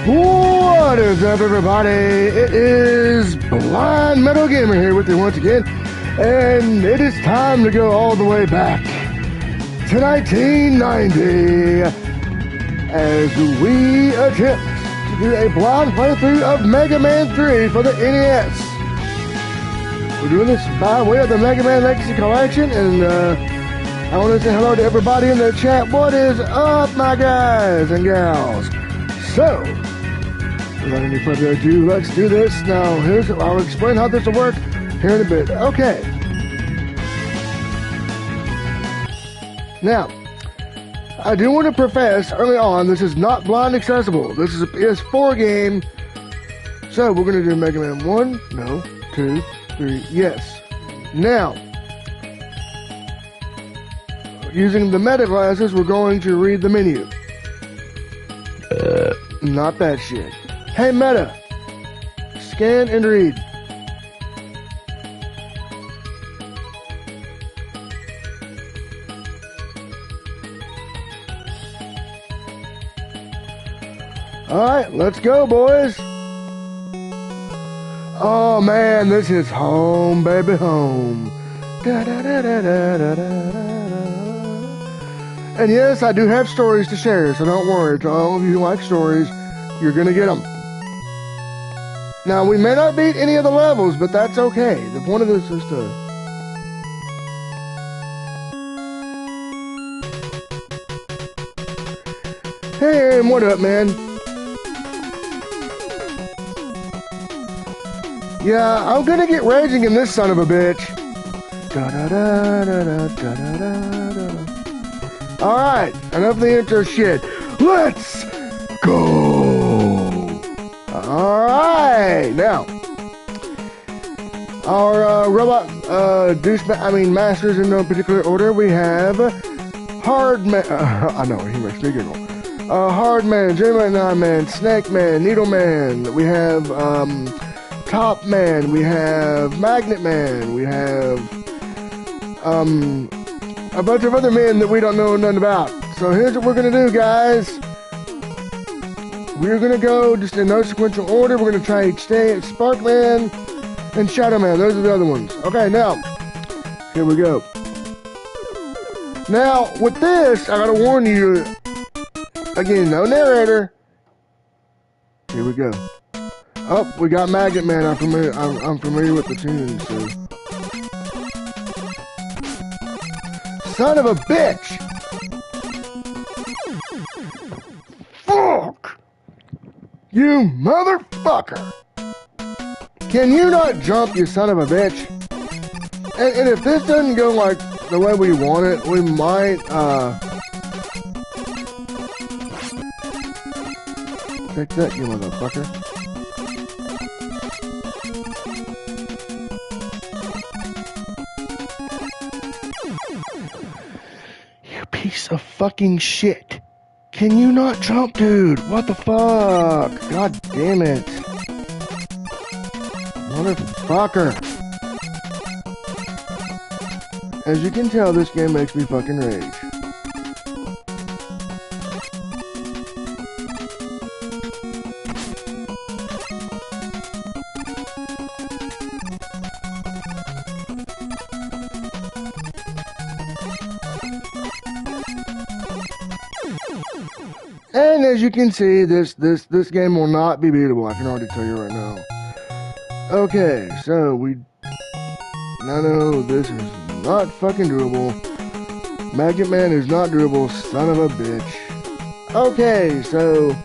What is up, everybody? It is Blind Metal Gamer here with you once again, and it is time to go all the way back to 1990 as we attempt to do a blind playthrough of Mega Man 3 for the NES. We're doing this by way of the Mega Man Legacy Collection, and I want to say hello to everybody in the chat. What is up, my guys and gals? So, without any further ado, let's do this. Now, I'll explain how this will work here in a bit. Okay. Now, I do want to profess early on, this is not blind accessible. This is a PS4 game. So, we're going to do Mega Man 1. No. 2. 3. Yes. Now, using the meta glasses, we're going to read the menu. Not that shit. Hey, Meta, scan and read. Alright, let's go, boys. Oh, man, this is home, baby, home. Da, da, da, da, da, da, da, da. And yes, I do have stories to share, so don't worry. To all of you who like stories, you're going to get them. Now, we may not beat any of the levels, but that's okay. The point of this is to... Hey, Aaron, what up, man? Yeah, I'm gonna get raging in this son of a bitch. Alright, enough of the intro shit. Let's go! Alright, now, our robot masters in no particular order. We have Hardman, I know, he makes me giggle. Hardman, Gemini Man, Snake Man, Needle Man. We have Top Man, we have Magnet Man, we have a bunch of other men that we don't know nothing about. So here's what we're gonna do, guys. We're gonna go just in no sequential order. We're gonna try each stage. Sparkman and Shadow Man. Those are the other ones. Okay, now here we go. Now with this, I gotta warn you. Again, no narrator. Here we go. Oh, we got Magnet Man. I'm familiar with the tune. So. Son of a bitch! Fuck! You motherfucker! Can you not jump, you son of a bitch? And if this doesn't go like the way we want it, we might, take that, you motherfucker. You piece of fucking shit. Can you not jump, dude? What the fuck? God damn it. Motherfucker. As you can tell, this game makes me fucking rage. And as you can see, this game will not be beatable. I can already tell you right now. Okay, so no, this is not fucking doable. Magnet Man is not doable, son of a bitch. Okay, so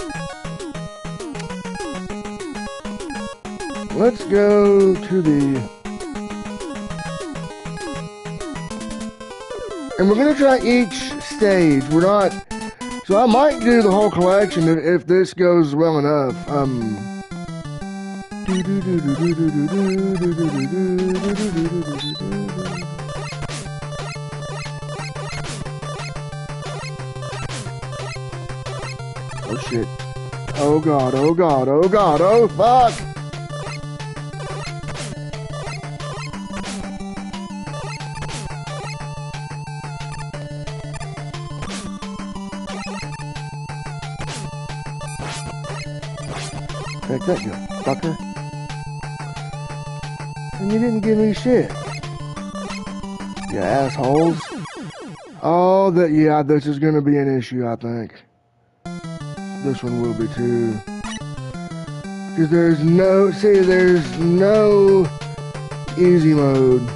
let's go to the... And we're gonna try each stage. We're not... So I might do the whole collection if this goes well enough. Oh shit. Oh god, oh god, oh god, oh fuck! Take that, you fucker. And you didn't give me shit. You assholes. Oh, yeah, this is gonna be an issue, I think. This one will be too. Because there's no easy mode.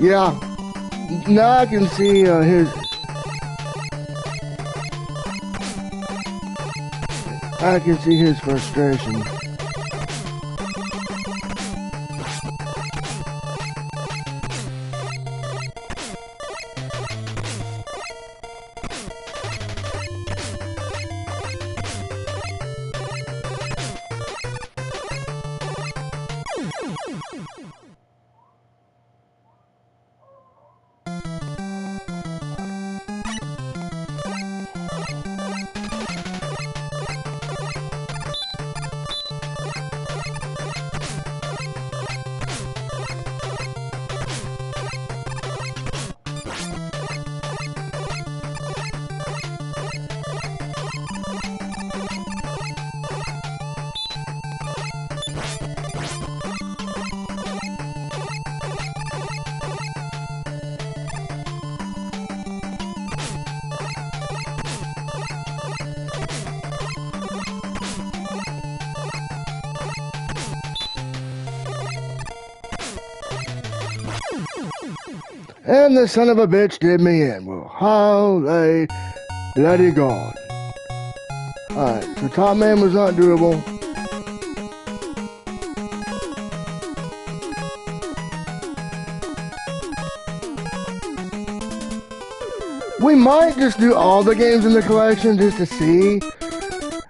Yeah, now I can see his frustration. And the son of a bitch did me in. Well, holy bloody God. Alright, so Top Man was not doable. We might just do all the games in the collection just to see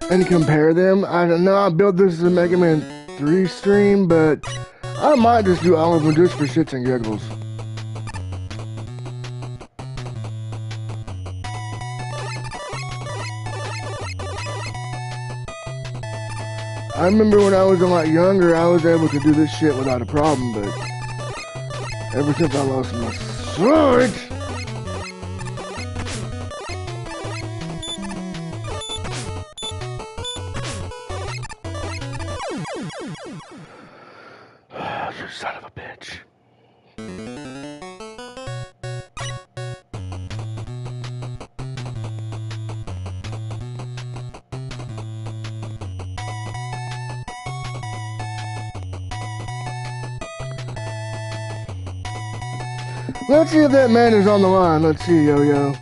and compare them. I don't know, I built this as a Mega Man 3 stream, but I might just do all of them just for shits and giggles. I remember when I was a lot younger, I was able to do this shit without a problem, but ever since I lost my sword, you son of a bitch. Let's see if that man is on the line. Let's see, Yo-Yo.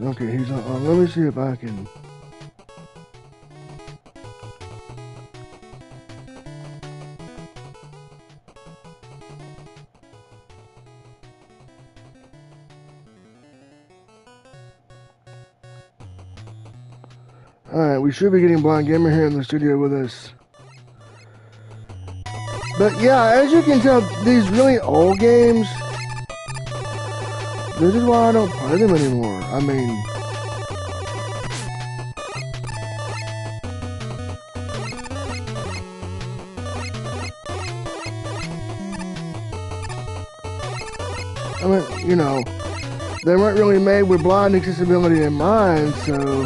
Okay, he's on. Let me see if I can. Alright, we should be getting Blind Gamer here in the studio with us. But yeah, as you can tell, these really old games, this is why I don't play them anymore. I mean, you know, they weren't really made with blind accessibility in mind, so,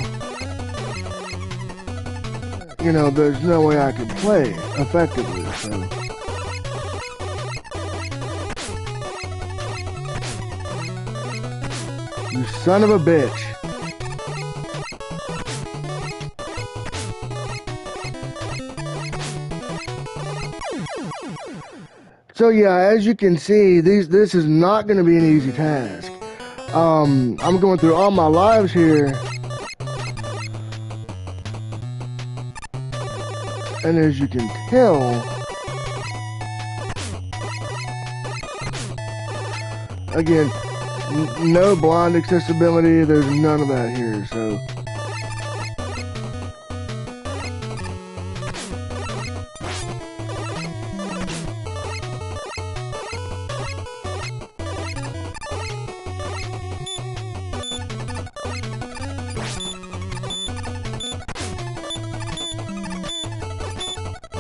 you know, there's no way I could play effectively, so. You son of a bitch. So yeah, as you can see, this is not going to be an easy task. I'm going through all my lives here. And as you can tell, Again, no blind accessibility. There's none of that here, so.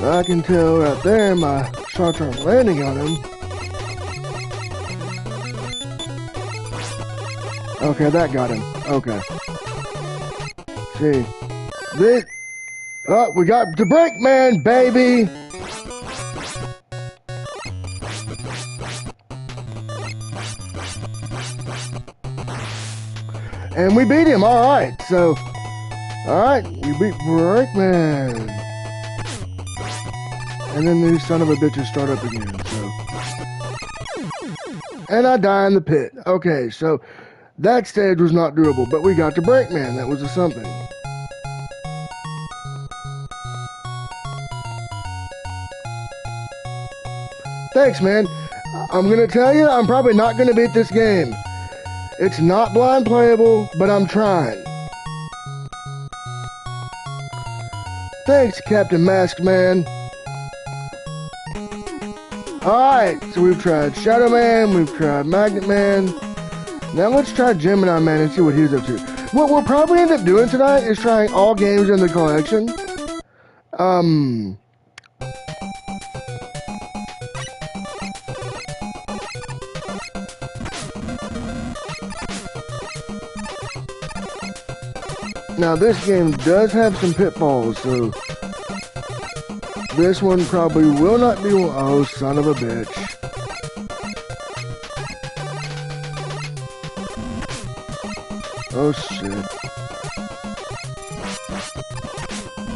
I can tell right there my shots aren't landing on him. Okay, that got him. Okay. See. This. Oh, we got the Brickman, baby! And we beat him, alright. So, alright, we beat Brickman. And then these son of a bitches start up again, so. And I die in the pit. Okay, so that stage was not doable, but we got to Brickman. That was a something. Thanks, man. I'm gonna tell you, I'm probably not gonna beat this game. It's not blind playable, but I'm trying. Thanks, Captain Masked Man. Alright, so we've tried Shadow Man, we've tried Magnet Man. Now let's try Gemini Man and see what he's up to. What we'll probably end up doing tonight is trying all games in the collection. Now this game does have some pitfalls, so this one probably will not be one. Oh, son of a bitch. Oh, shit.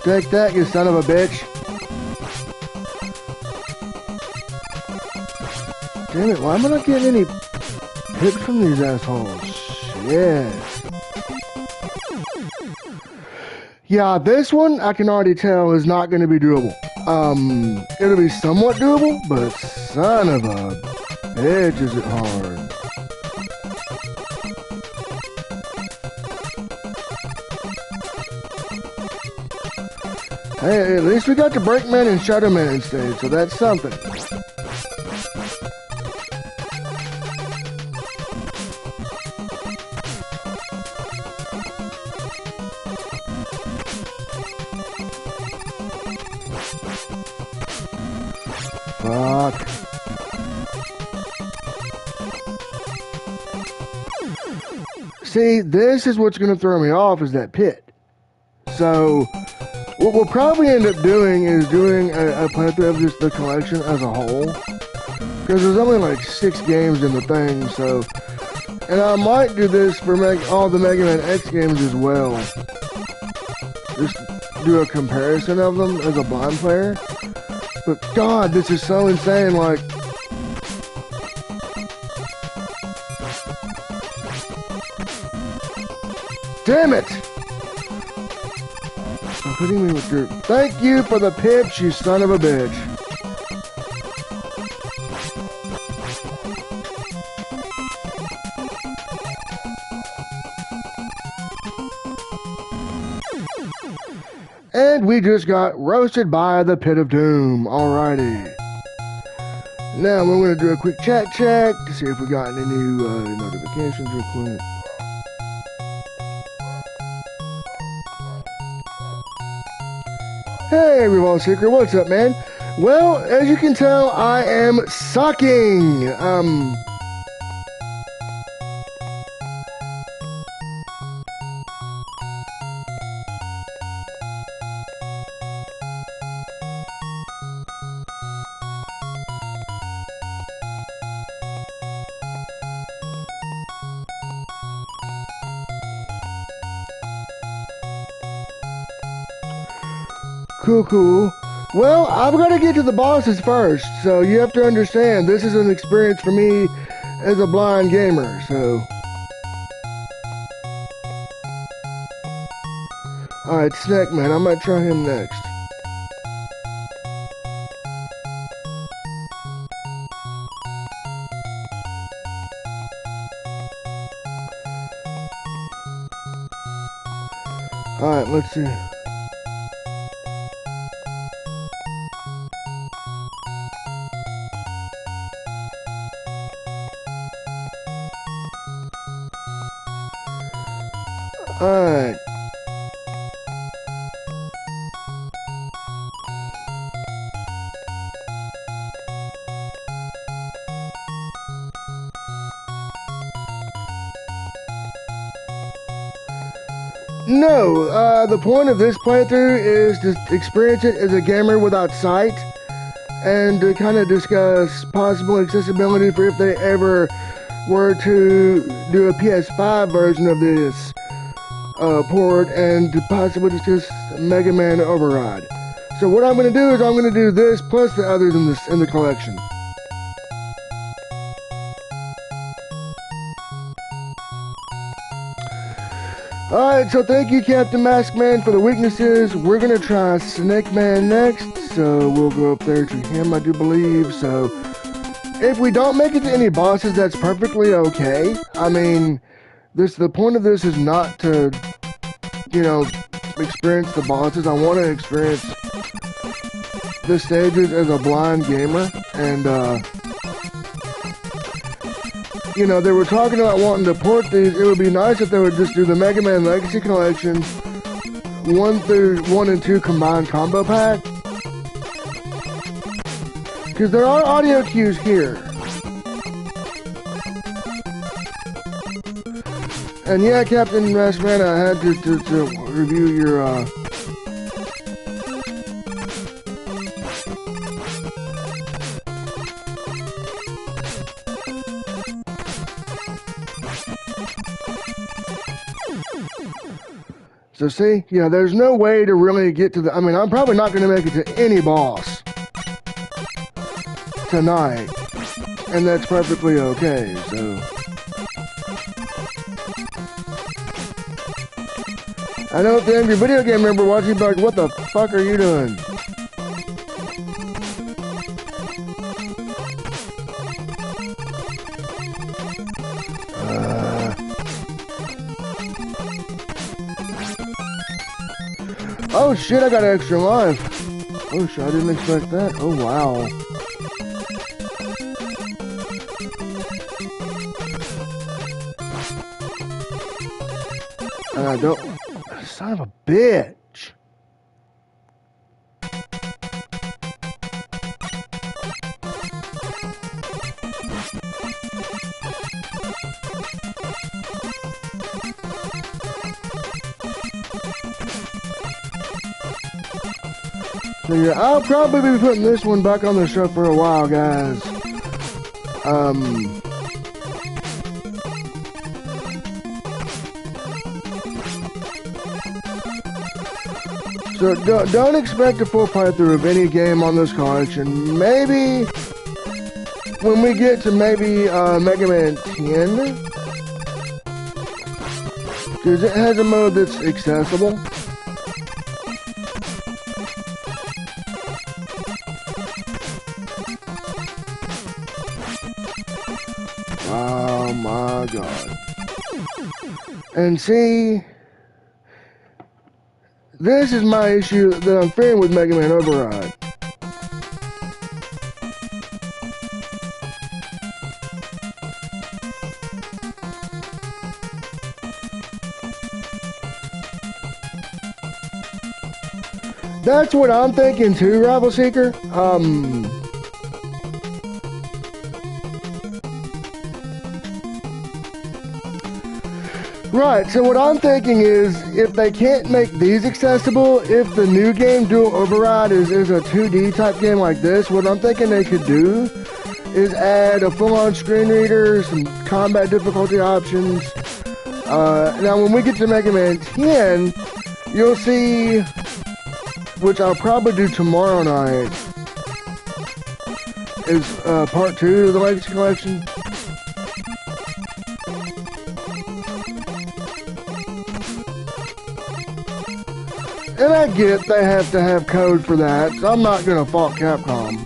Take that, you son of a bitch. Damn it, why am I not getting any hits from these assholes? Shit. Yeah, this one, I can already tell, is not going to be doable. It'll be somewhat doable, but son of a bitch is it hard. Hey, at least we got the Brickman and Shadow Man instead, so that's something. Fuck. See, this is what's going to throw me off is that pit. So, what we'll probably end up doing is doing a playthrough of just the collection as a whole. Because there's only like 6 games in the thing, so. And I might do this for all the Mega Man X games as well. Just do a comparison of them as a blind player. But God, this is so insane, like. Damn it! Stop hitting me with your... Thank you for the pips, you son of a bitch. And we just got roasted by the Pit of Doom. Alrighty. Now we're going to do a quick chat check to see if we got any new notifications real quick. Hey, Revolve Secret, what's up, man? Well, as you can tell, I am sucking. Cool. Well, I've got to get to the bosses first, so you have to understand, this is an experience for me as a blind gamer, so. Alright, Snack Man, I might try him next. Alright, let's see. Alright. No, the point of this playthrough is to experience it as a gamer without sight and to kind of discuss possible accessibility for if they ever were to do a PS5 version of this port and to possibly discuss Mega Man Override. So what I'm going to do is I'm going to do this plus the others in the collection. Alright, so thank you, Captain Maskman, for the weaknesses. We're going to try Snake Man next, so we'll go up there to him, I do believe. So, if we don't make it to any bosses, that's perfectly okay. I mean, the point of this is not to, you know, experience the bosses. I want to experience the stages as a blind gamer, and, you know, they were talking about wanting to port these. It would be nice if they would just do the Mega Man Legacy Collection 1 and 2 combined combo pack. Because there are audio cues here. And yeah, Captain Maskman, I had to review your, So see, yeah, there's no way to really get to the, I mean, I'm probably not going to make it to any boss tonight, and that's perfectly okay, so. I know if the angry video game member watching, like, what the fuck are you doing? Oh shit, I got an extra life. Oh shit, I didn't expect that. Oh wow. And I don't... Son of a bitch. So yeah, I'll probably be putting this one back on the show for a while, guys. So don't expect a full playthrough of any game on this collection. Maybe when we get to maybe Mega Man 10, because it has a mode that's accessible. Oh my god. And see, this is my issue that I'm fearing with Mega Man Override. That's what I'm thinking too, Rival Seeker. Right, so what I'm thinking is, if they can't make these accessible, if the new game, Dual Override, is a 2D type game like this, what I'm thinking they could do is add a full-on screen reader, some combat difficulty options. Now, when we get to Mega Man 10, you'll see, which I'll probably do tomorrow night, is part 2 of the Legacy Collection. And I get they have to have code for that, so I'm not going to fault Capcom.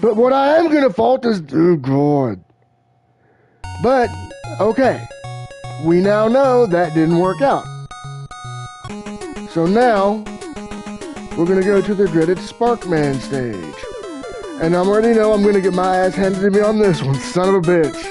But what I am gonna fault is, oh God. But, okay. We now know that didn't work out. So now, we're gonna go to the dreaded Sparkman stage. And I already know I'm gonna get my ass handed to me on this one, son of a bitch.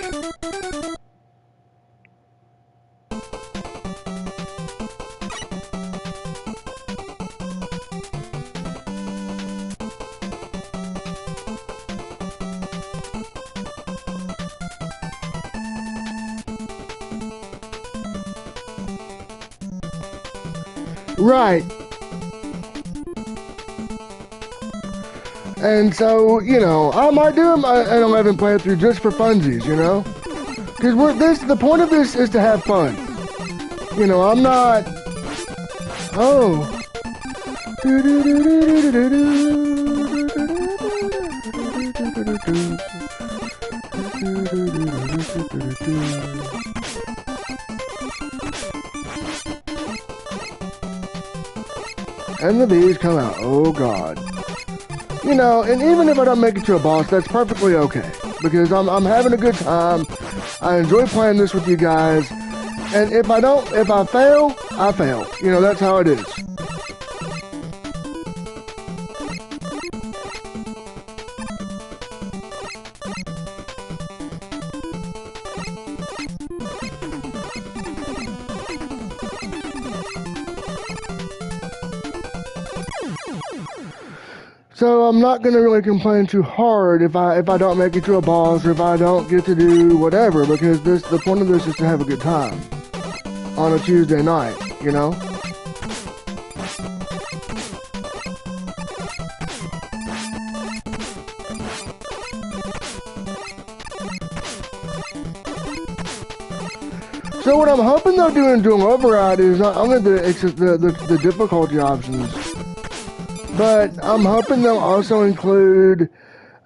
Right. And so, you know, I might do an 11 playthrough just for funsies, you know? Because the point of this is to have fun. You know, I'm not... Oh. And the bees come out. Oh, God. You know, and even if I don't make it to a boss, that's perfectly okay. Because I'm having a good time. I enjoy playing this with you guys. And if I fail, I fail. You know, that's how it is. So I'm not going to really complain too hard if I don't make it to a boss or if I don't get to do whatever, because the point of this is to have a good time on a Tuesday night, you know? So what I'm hoping they'll do in Dual Override is not only the difficulty options, but I'm hoping they'll also include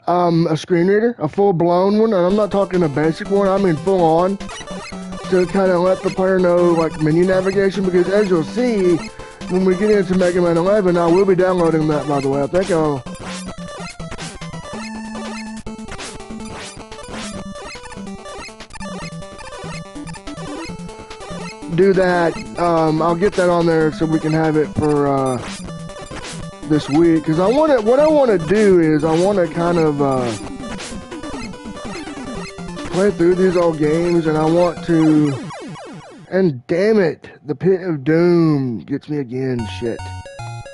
a screen reader, a full-blown one, and I'm not talking a basic one, I mean full-on, to kind of let the player know, like, menu navigation, because as you'll see, when we get into Mega Man 11, I will be downloading that, by the way. I think I'll... do that. I'll get that on there so we can have it for, this week, because what I want to do is I want to kind of play through these old games, and I want to, and damn it, the Pit of Doom gets me again, shit.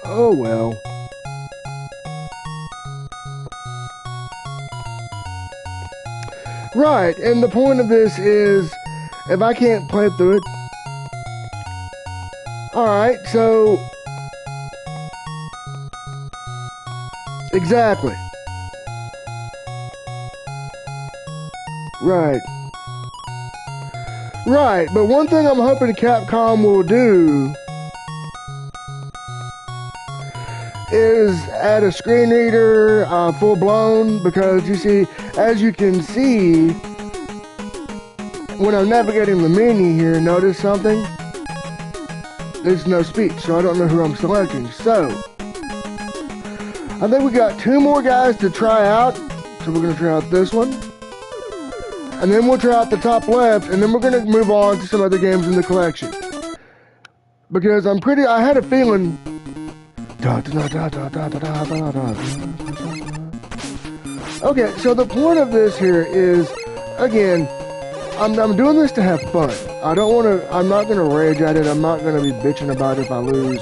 Oh well. Right, and the point of this is, if I can't play through it, alright, so exactly. Right. Right, but one thing I'm hoping Capcom will do is add a screen reader, full blown, because you see, as you can see, when I'm navigating the menu here, notice something? There's no speech, so I don't know who I'm selecting. So, I think we got 2 more guys to try out. So we're going to try out this one. And then we'll try out the top left. And then we're going to move on to some other games in the collection. Because I had a feeling... Okay, so the point of this here is, again, I'm doing this to have fun. I'm not going to rage at it. I'm not going to be bitching about it if I lose.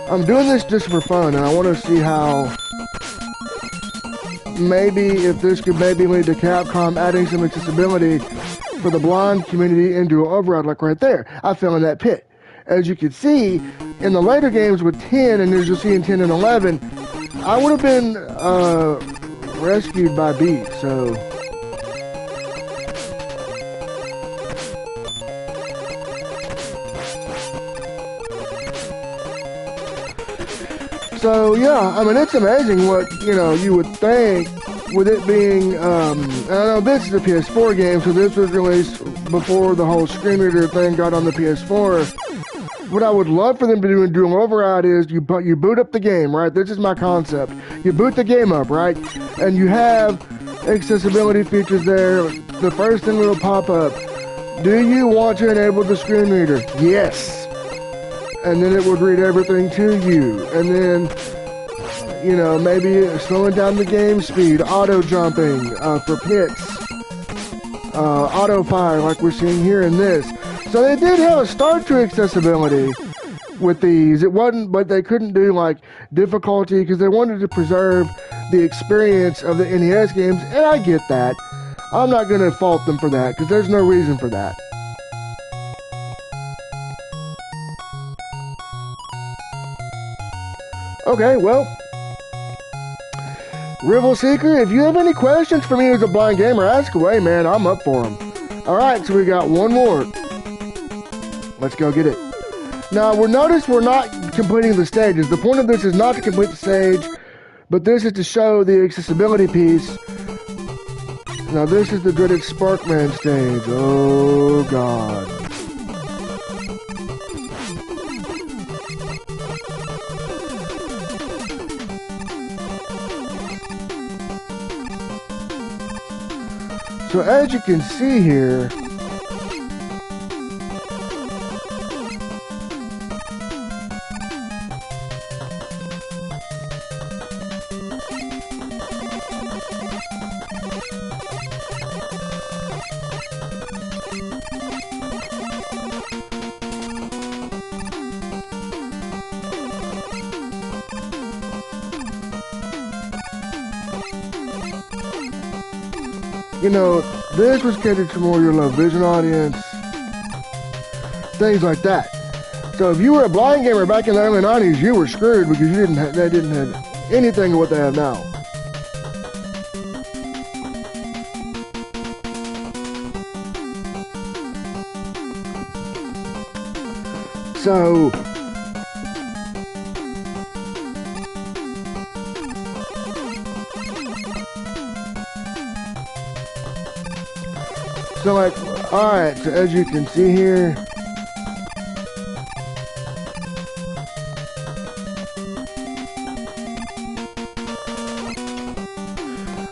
I'm doing this just for fun, and I want to see how maybe if this could maybe lead to Capcom adding some accessibility for the blind community into Override, like right there. I fell in that pit. As you can see, in the later games with 10, and as you'll see in 10 and 11, I would have been rescued by bees, so... So, yeah, I mean, it's amazing what, you would think with it being, I know this is a PS4 game, so this was released before the whole screen reader thing got on the PS4. what I would love for them to do in Dual Override is you boot up the game, right? This is my concept. You boot the game up, right? And you have accessibility features there. The first thing that'll pop up, do you want to enable the screen reader? Yes. And then it would read everything to you. And then, you know, maybe slowing down the game speed, auto jumping for pits, auto fire like we're seeing here in this. So they did have a start to accessibility with these. It wasn't, but they couldn't do like difficulty because they wanted to preserve the experience of the NES games, and I get that. I'm not going to fault them for that because there's no reason for that. Okay, well, Rival Seeker, if you have any questions for me as a blind gamer, ask away, man. I'm up for them. Alright, so we got one more. Let's go get it. Now, notice we're not completing the stages. The point of this is not to complete the stage, but this is to show the accessibility piece. Now, this is the dreaded Sparkman stage. Oh, God. So, as you can see here, you know, this was catered to more your low vision audience, things like that. So if you were a blind gamer back in the early 90s, you were screwed because they didn't have anything of what they have now. So like, alright, so as you can see here,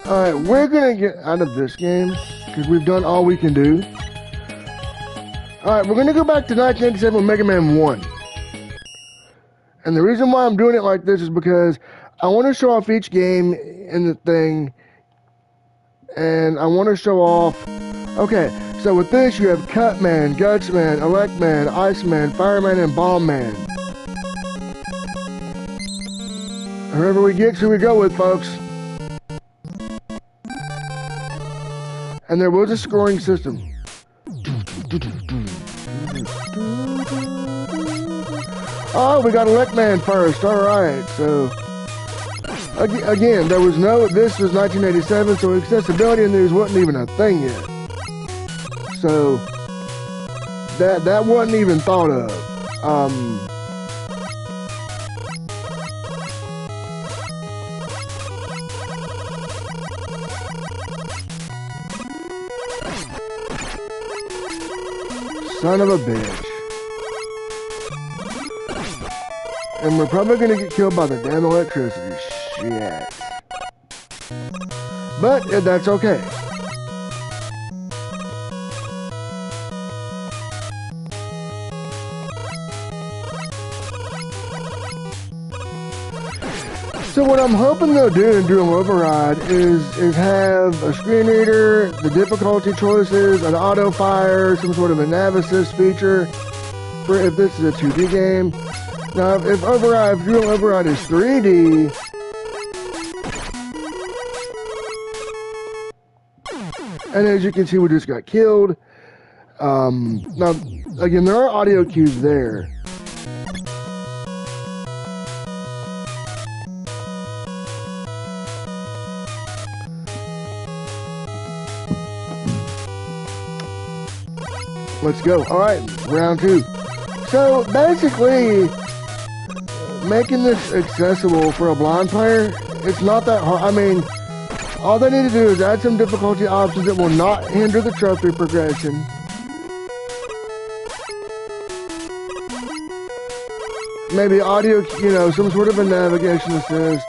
alright, we're gonna get out of this game because we've done all we can do. Alright, we're gonna go back to 1987 with Mega Man 1. And the reason why I'm doing it like this is because I want to show off each game in the thing, and I want to show off. Okay, so with this you have Cutman, Gutsman, Electman, Iceman, Fireman, and Bombman. Whoever we get, who we go with, folks. And there was a scoring system. Oh, we got Electman first. Alright, so again, there was this was 1987, so accessibility in these wasn't even a thing yet. So that wasn't even thought of. Son of a bitch. And we're probably gonna get killed by the damn electricity. Shit. But that's okay. So what I'm hoping they'll do in Dual Override is have a screen reader, the difficulty choices, an auto fire, some sort of a nav assist feature for if this is a 2D game. Now if Dual Override is 3D, and as you can see we just got killed. Now again, there are audio cues there. Let's go. Alright, round 2. So, basically, making this accessible for a blind player, it's not that hard. I mean, all they need to do is add some difficulty options that will not hinder the trophy progression. maybe audio, you know, some sort of a navigation assist.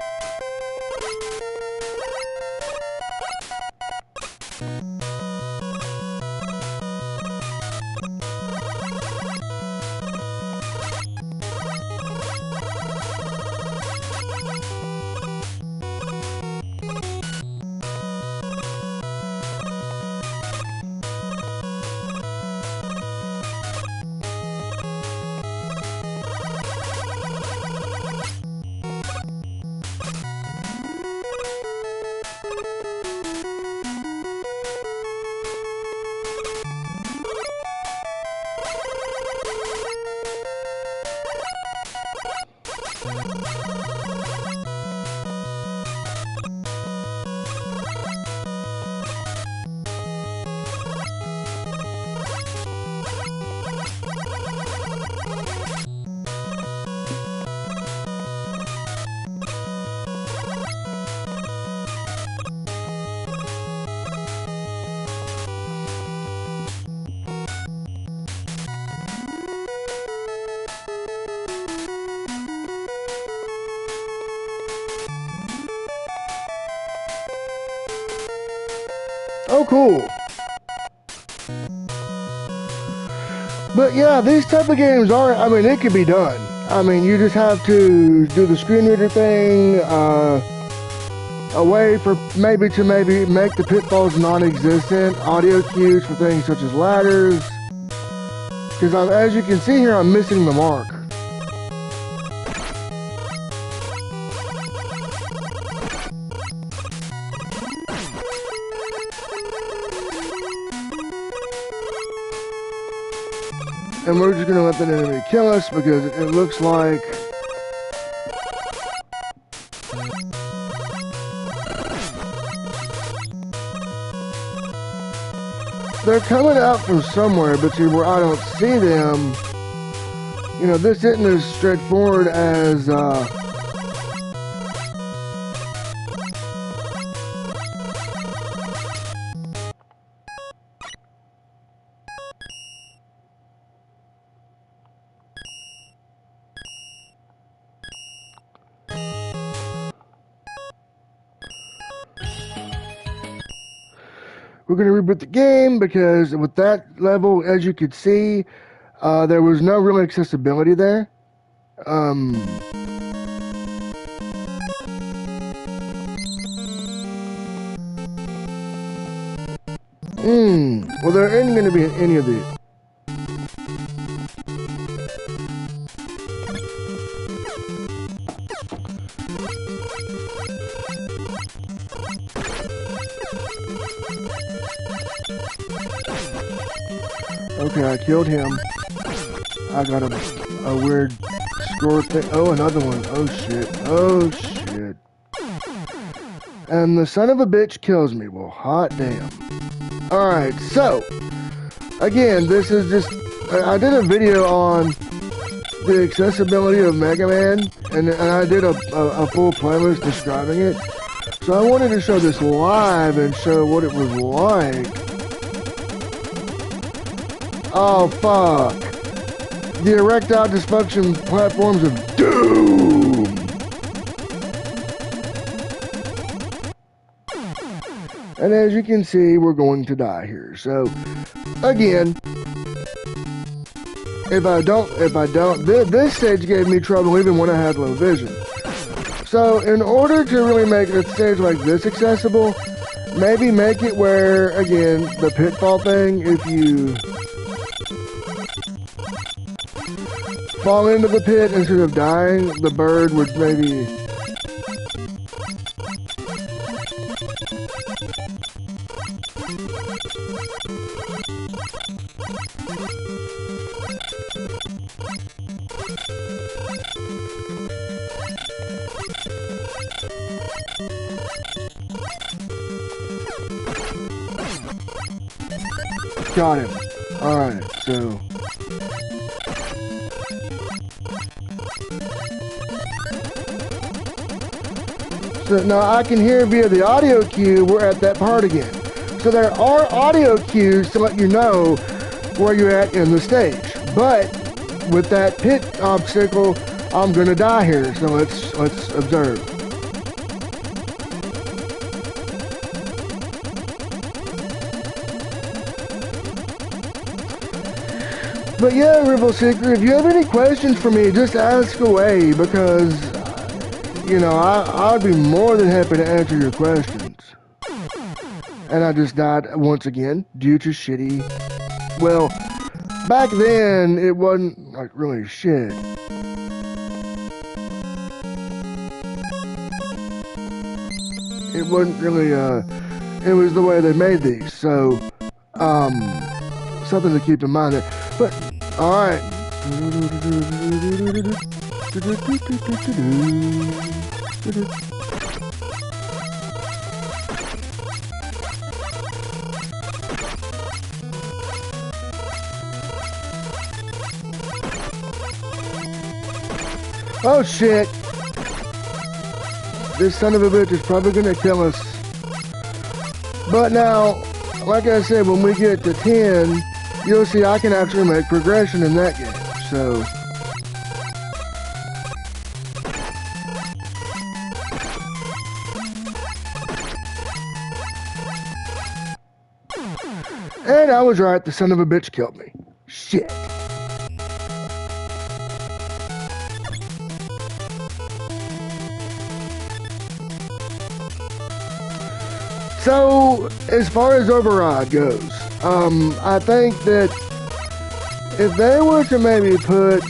Oh, cool. But yeah, these type of games are, I mean, it can be done. I mean, you just have to do the screen reader thing, a way for maybe make the pitfalls non-existent, audio cues for things such as ladders. Because as you can see here, I'm missing the mark. And we're just gonna let that enemy kill us because it looks like they're coming out from somewhere, but see where I don't see them, you know, this isn't as straightforward as we're going to reboot the game because with that level, as you could see, there was no real accessibility there. Well, there isn't going to be any of these. Okay, I killed him. I got a weird score thing. Oh, another one. Oh, shit. Oh, shit. And the son of a bitch kills me. Well, hot damn. Alright, so, again, this is just, I did a video on the accessibility of Mega Man, and I did a full playlist describing it. So I wanted to show this live and show what it was like. Oh, fuck. The erectile dysfunction platforms of doom. And as you can see, we're going to die here. So, again, if I don't, this stage gave me trouble even when I had low vision. So, in order to really make a stage like this accessible, maybe make it where, again, the pitfall thing, if you fall into the pit instead of dying, the bird would maybe... Got him. Alright, so... So now I can hear via the audio cue we're at that part again. So there are audio cues to let you know where you're at in the stage. But with that pit obstacle, I'm gonna die here, so let's observe. But yeah, Rival Seeker, if you have any questions for me, just ask away, because, you know, I'd be more than happy to answer your questions. And I just died once again due to shitty... Well, back then, it wasn't, like, really shit. It wasn't really, it was the way they made these, so, something to keep in mind there. But, alright. Oh shit! This son of a bitch is probably gonna kill us. But now, like I said, when we get to 10, you'll see I can actually make progression in that game, so... And I was right, the son of a bitch killed me. Shit. So, as far as Override goes, I think that if they were to maybe put,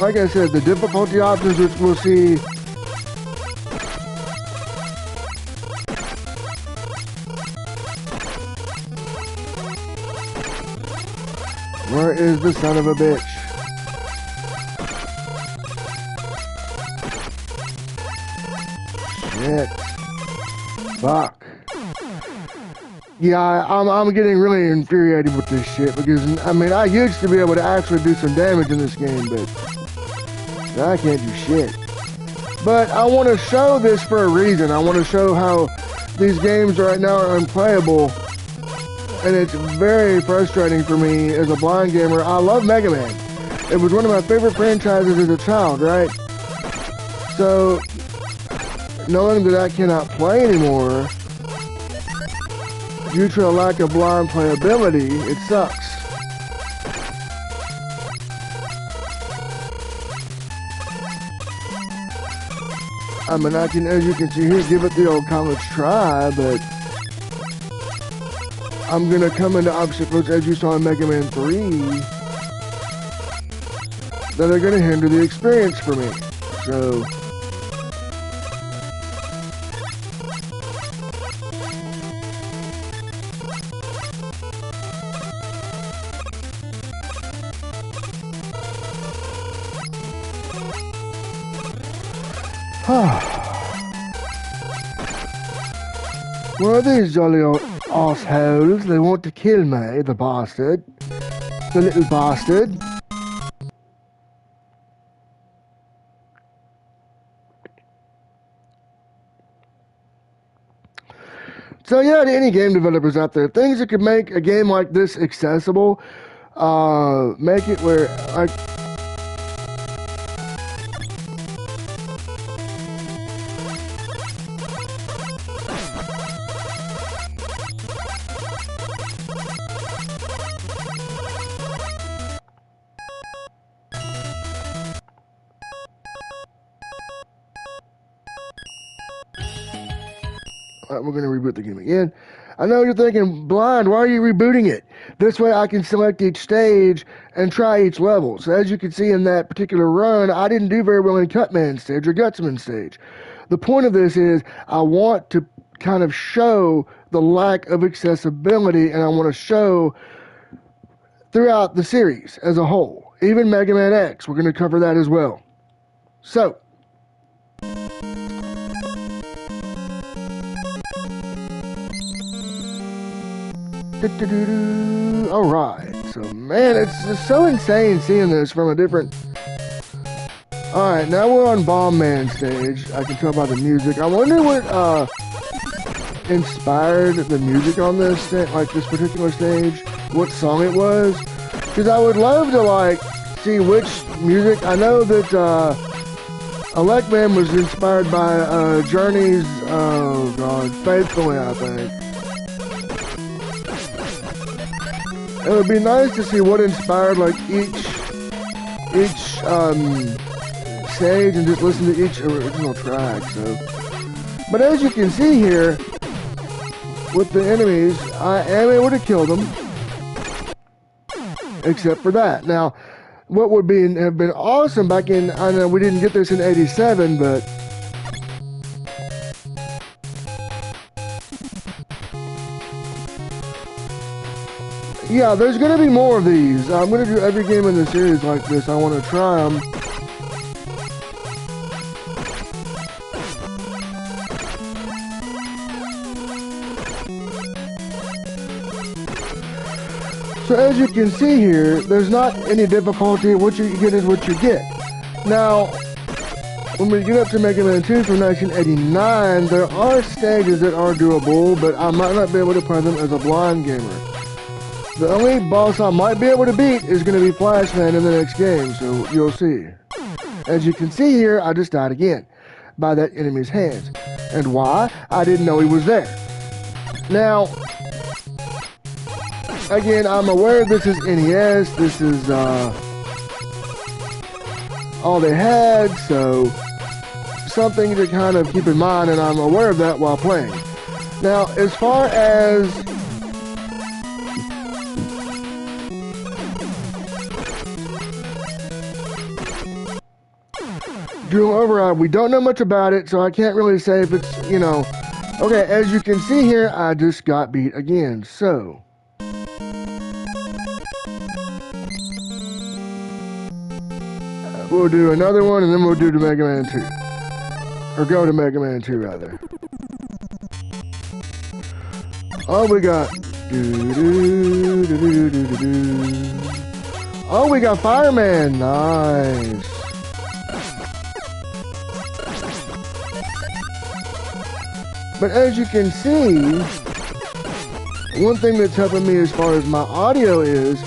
like I said, the difficulty options, which we'll see. Where is the son of a bitch? Shit. Fuck. Yeah, I'm getting really infuriated with this shit because, I mean, I used to be able to actually do some damage in this game, but now I can't do shit. But I want to show this for a reason. I want to show how these games right now are unplayable, and it's very frustrating for me as a blind gamer. I love Mega Man. It was one of my favorite franchises as a child, right? So, knowing that I cannot play anymore due to a lack of blind playability, it sucks. I mean, I can, as you can see here, give it the old college try, but I'm gonna come into obstacles, as you saw in Mega Man 3, that are gonna hinder the experience for me. So... Well, these jolly old assholes, they want to kill me, the bastard. The little bastard. So yeah, to any game developers out there, things that could make a game like this accessible, make it where, like, we're going to reboot the game again. I know you're thinking, Blind, why are you rebooting it? This way I can select each stage and try each level. So as you can see in that particular run, I didn't do very well in Cutman stage or Gutsman stage. The point of this is I want to kind of show the lack of accessibility, and I want to show throughout the series as a whole. Even Mega Man X, we're going to cover that as well. So, alright, so man, it's just so insane seeing this from a different... Alright, now we're on Bomb Man stage. I can tell by the music. I wonder what inspired the music on this, like this particular stage, what song it was, because I would love to like see which music. I know that Electman was inspired by Journey's, oh god, Faithfully, I think. It would be nice to see what inspired like each stage and just listen to each original track. So, but as you can see here, with the enemies, I am able to kill them, except for that. Now, what would have been awesome back in, I know we didn't get this in '87, but yeah, there's going to be more of these. I'm going to do every game in the series like this. I want to try them. So as you can see here, there's not any difficulty. What you get is what you get. Now, when we get up to Mega Man 2 from 1989, there are stages that are doable, but I might not be able to play them as a blind gamer. The only boss I might be able to beat is going to be Flashman in the next game, so you'll see. As you can see here, I just died again by that enemy's hands. And why? I didn't know he was there. Now, again, I'm aware this is NES, this is all they had, so something to kind of keep in mind, and I'm aware of that while playing. Now, as far as Doom Override, we don't know much about it, so I can't really say if it's, you know. Okay, as you can see here, I just got beat again, so we'll do another one, and then we'll do the Mega Man 2. Or go to Mega Man 2, rather. Oh, we got oh, we got Fireman. Nice. But as you can see, one thing that's helping me as far as my audio is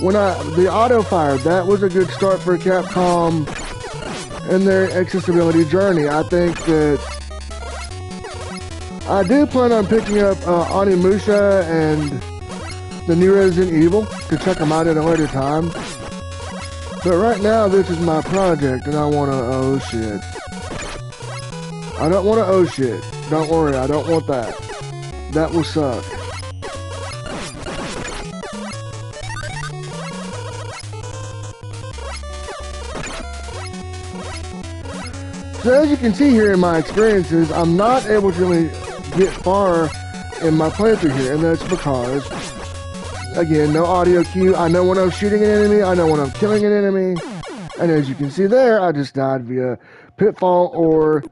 when the auto fire, that was a good start for Capcom in their accessibility journey. I think that I do plan on picking up Onimusha and the new Resident Evil to check them out at a later time. But right now, this is my project, and I want to, oh shit. I don't want to, oh shit. Don't worry, I don't want that. That will suck. So as you can see here in my experiences, I'm not able to really get far in my playthrough here, and that's because, again, no audio cue. I know when I'm shooting an enemy, I know when I'm killing an enemy, and as you can see there, I just died via pitfall or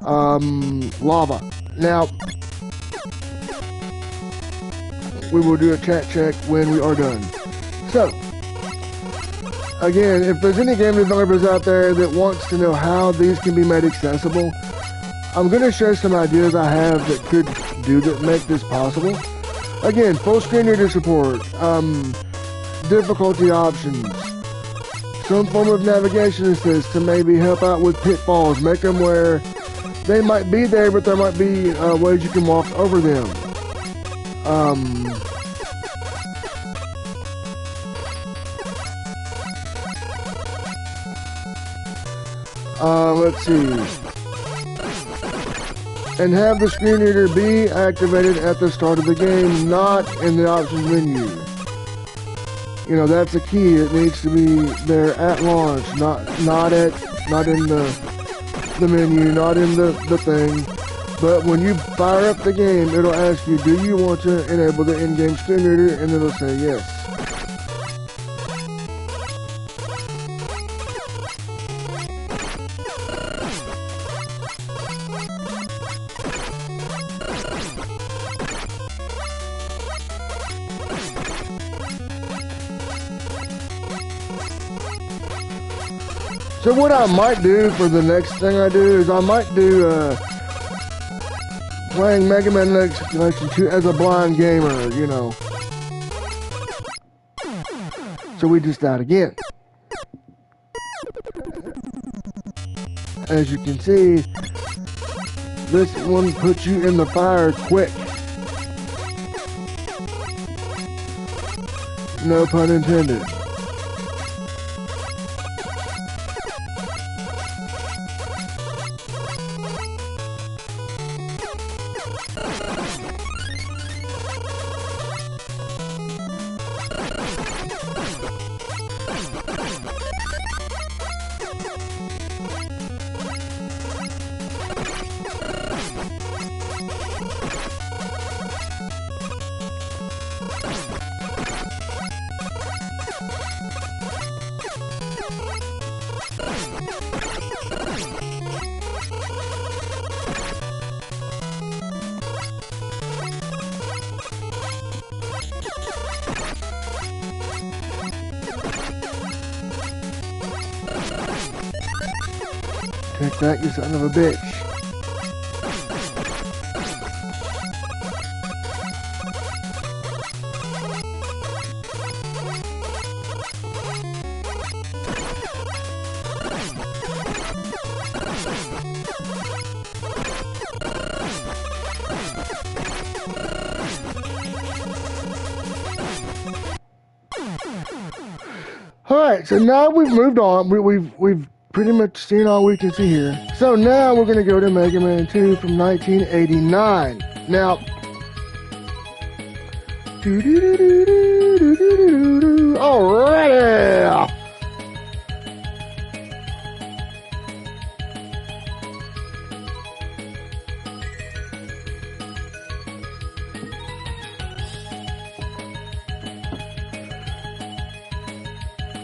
lava. Now, we will do a chat check when we are done. So, again, if there's any game developers out there that wants to know how these can be made accessible, I'm going to share some ideas I have that could make this possible. Again, full screen reader support, difficulty options, some form of navigation assist to maybe help out with pitfalls, make them where they might be there, but there might be ways you can walk over them. Let's see. And have the screen reader be activated at the start of the game, not in the options menu. You know, that's a key. It needs to be there at launch, not in the menu, not in the thing. But when you fire up the game, it'll ask you, do you want to enable the in-game screen reader? And it'll say yes. So what I might do for the next thing I do is I might do playing Mega Man Collection 2 as a blind gamer, you know. So we just died again. as you can see, this one puts you in the fire quick. No pun intended. Take that, you son of a bitch. Alright, so now we've moved on. We've pretty much seen all we can see here. So now we're going to go to Mega Man 2 from 1989. Now, alrighty!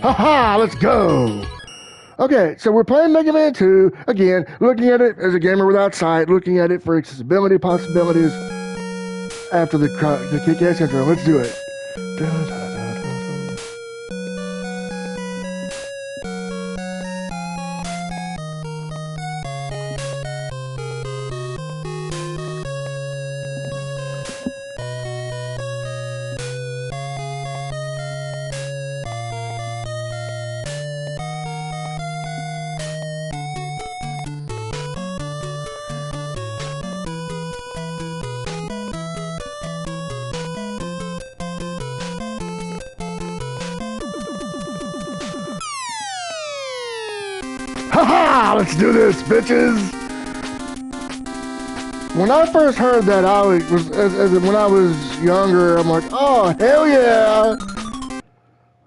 Haha, let's go! Okay, so we're playing Mega Man 2, again, looking at it as a gamer without sight, looking at it for accessibility possibilities after the kick-ass intro. Let's do it. Haha! Let's do this, bitches! When I first heard that, I was when I was younger, I'm like, oh, hell yeah!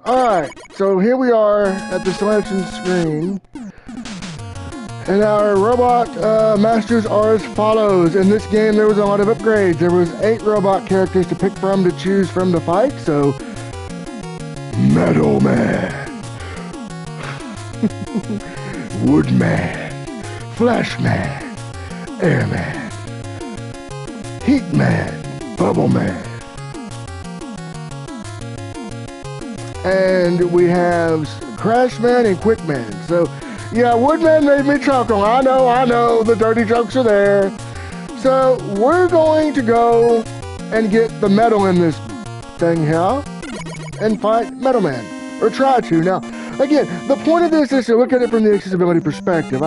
Alright, so here we are at the selection screen. And our robot masters are as follows. In this game, there was a lot of upgrades. There was 8 robot characters to pick from to choose from the fight, so... Metal Man. Woodman, Flashman, Airman, Heatman, Bubbleman. And we have Crashman and Quickman. So, yeah, Woodman made me chuckle. I know, the dirty jokes are there. So, we're going to go and get the metal in this thing here and fight Metal Man. Or try to. Now, again, the point of this is to look at it from the accessibility perspective.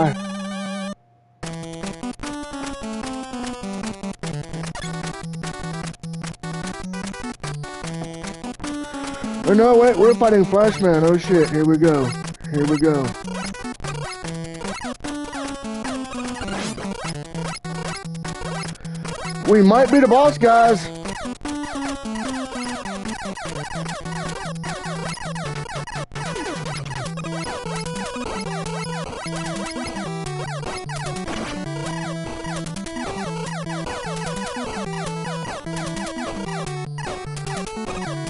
Or no, wait, we're fighting Flashman. Oh shit, here we go. Here we go. We might be the boss, guys.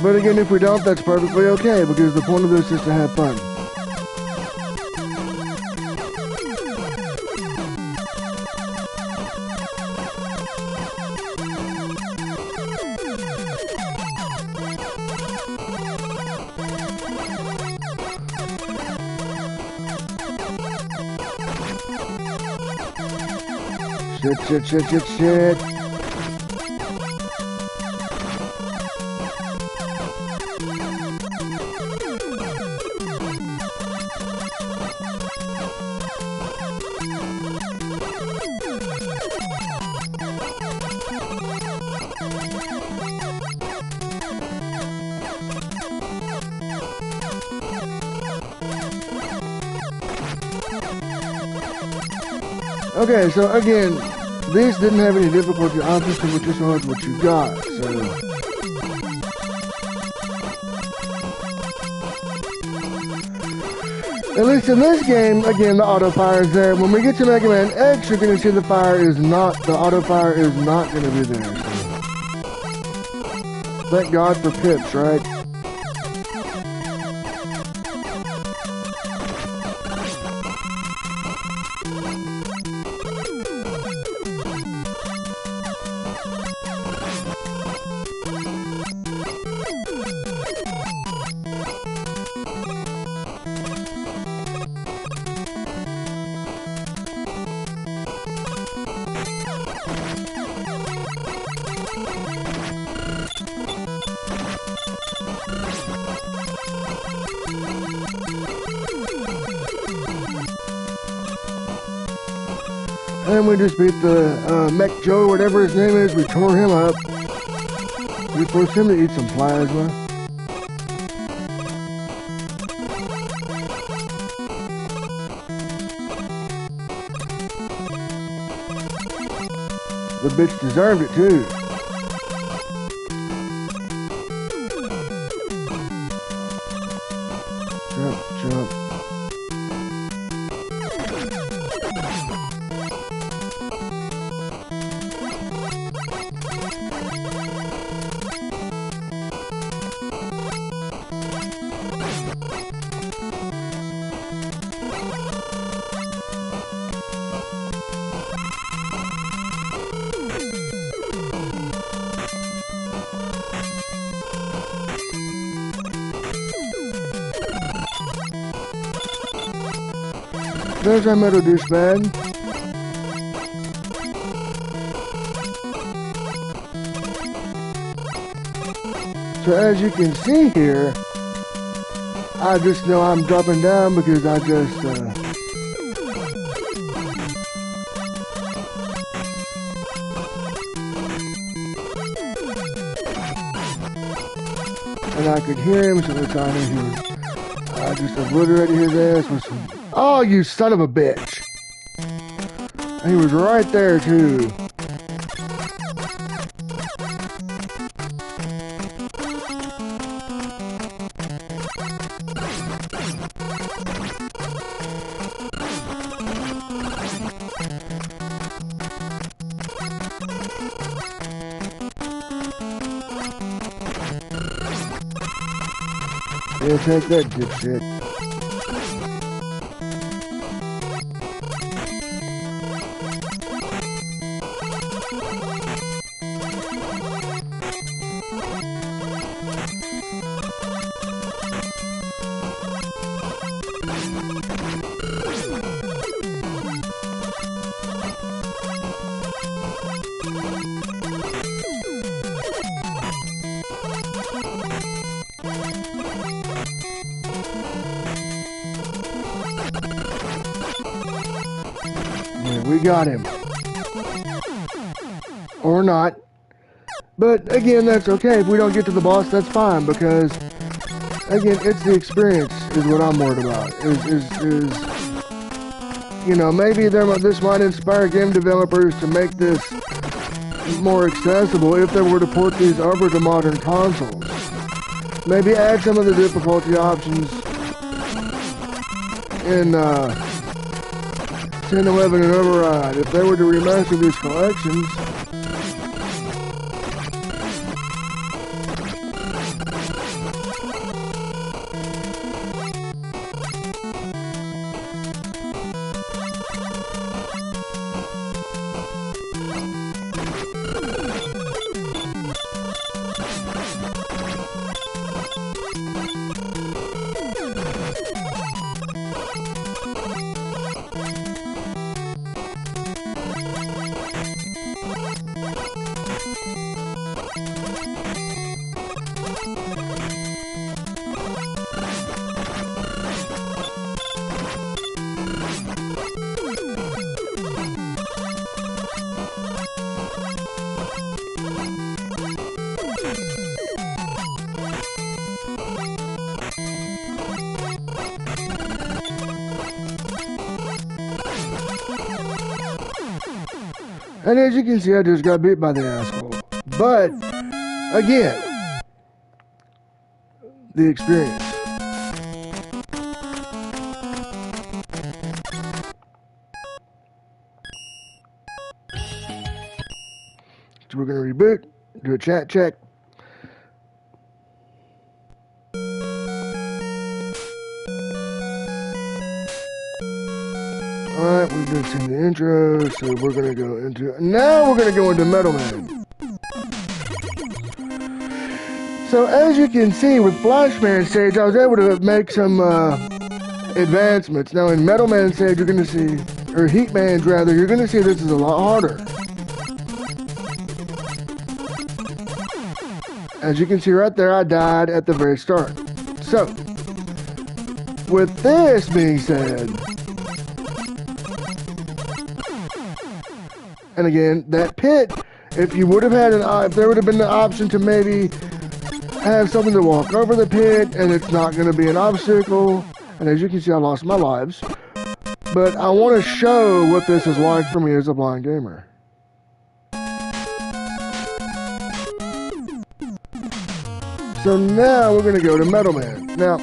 But again, if we don't, that's perfectly okay, because the point of this is to have fun. Shit. Okay, so again, these didn't have any difficulty options, so we just was what you got. So at least in this game, again, the auto fire is there. When we get to Mega Man X, you're going to see the auto fire is not going to be there. So. Thank God for pips, right? And we just beat the Mech Joe, whatever his name is. We tore him up. We forced him to eat some plasma. The bitch deserved it too. Jump, jump. There's our metal douchebag. So as you can see here, I just know I'm dropping down because I just and I could hear him, so the time he was, I just obliterated his ass with some. Oh, you son of a bitch! He was right there too. Yeah, take that, dipshit. We got him. Or not. But again, that's okay. If we don't get to the boss, that's fine, because again, it's the experience is what I'm worried about. Is you know, maybe this might inspire game developers to make this more accessible if they were to port these over to modern consoles. Maybe add some of the difficulty options in 10, 11, and Override. If they were to remaster these collections, And as you can see, I just got beat by the asshole. But, again, the experience. So we're going to reboot, do a chat check. Alright, we've just seen the intro, so we're going to go into... Now we're going to go into Metal Man. So as you can see, with Flashman stage, I was able to make some advancements. Now in Metal Man stage, you're going to see... Or Heatman's rather, you're going to see this is a lot harder. As you can see right there, I died at the very start. So, with this being said, and again, that pit, if you would have had if there would have been the option to maybe have something to walk over the pit, and it's not going to be an obstacle, and as you can see, I lost my lives, but I want to show what this is like for me as a blind gamer. So now we're going to go to Metal Man. Now,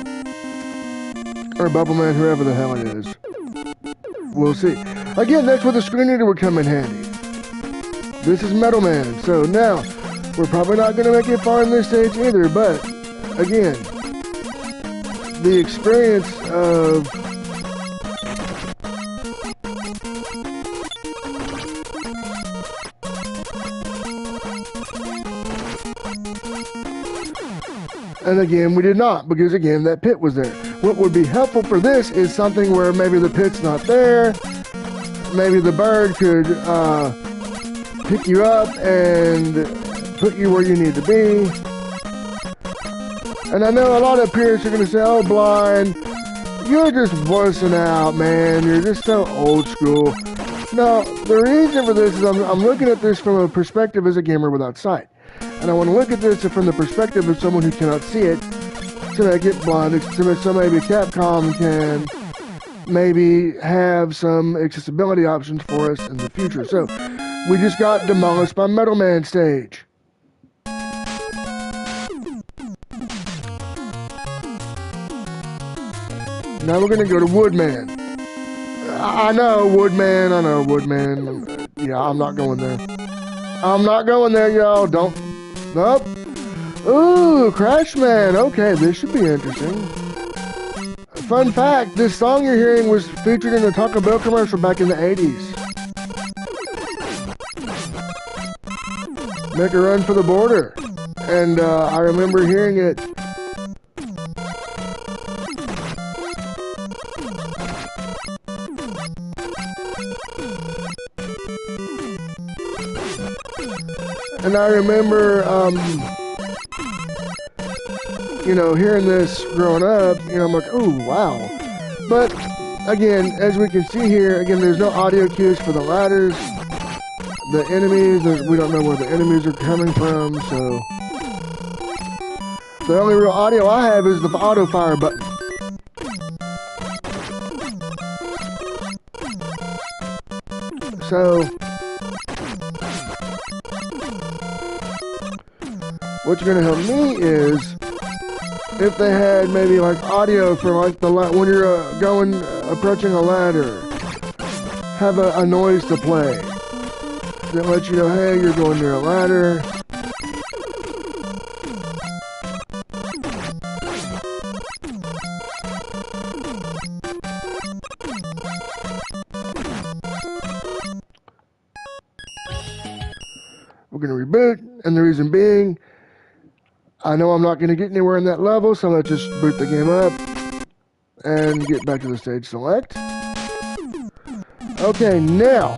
or Bubble Man, whoever the hell it is. We'll see. Again, that's where the screen reader would come in handy. This is Metal Man. So now, we're probably not going to make it far in this stage either, but, again, the experience of... And again, we did not, because again, that pit was there. What would be helpful for this is something where maybe the pit's not there. Maybe the bird could pick you up and put you where you need to be. And I know a lot of peers are going to say, oh, Blind, you're just wussing out, man. You're just so old school. No, the reason for this is I'm looking at this from a perspective as a gamer without sight. And I want to look at this from the perspective of someone who cannot see it to make it blind. So maybe Capcom can maybe have some accessibility options for us in the future. So we just got demolished by Metal Man stage. Now we're going to go to Woodman. I know Woodman. Yeah, I'm not going there. I'm not going there, y'all. Don't. Nope. Ooh, Crashman. Okay, this should be interesting. Fun fact, this song you're hearing was featured in a Taco Bell commercial back in the 80s. Make a run for the border. And I remember hearing it. And I remember, you know, hearing this growing up, you know, I'm like, oh, wow. But, again, as we can see here, again, there's no audio cues for the ladders. The enemies, we don't know where the enemies are coming from, so... The only real audio I have is the auto fire button. So... What's going to help me is if they had maybe like audio for like the when you're approaching a ladder, have a noise to play that lets you know, hey, you're going near a ladder. We're going to reboot, and the reason being, I know I'm not going to get anywhere in that level, so let's just boot the game up and get back to the stage select. Okay, now.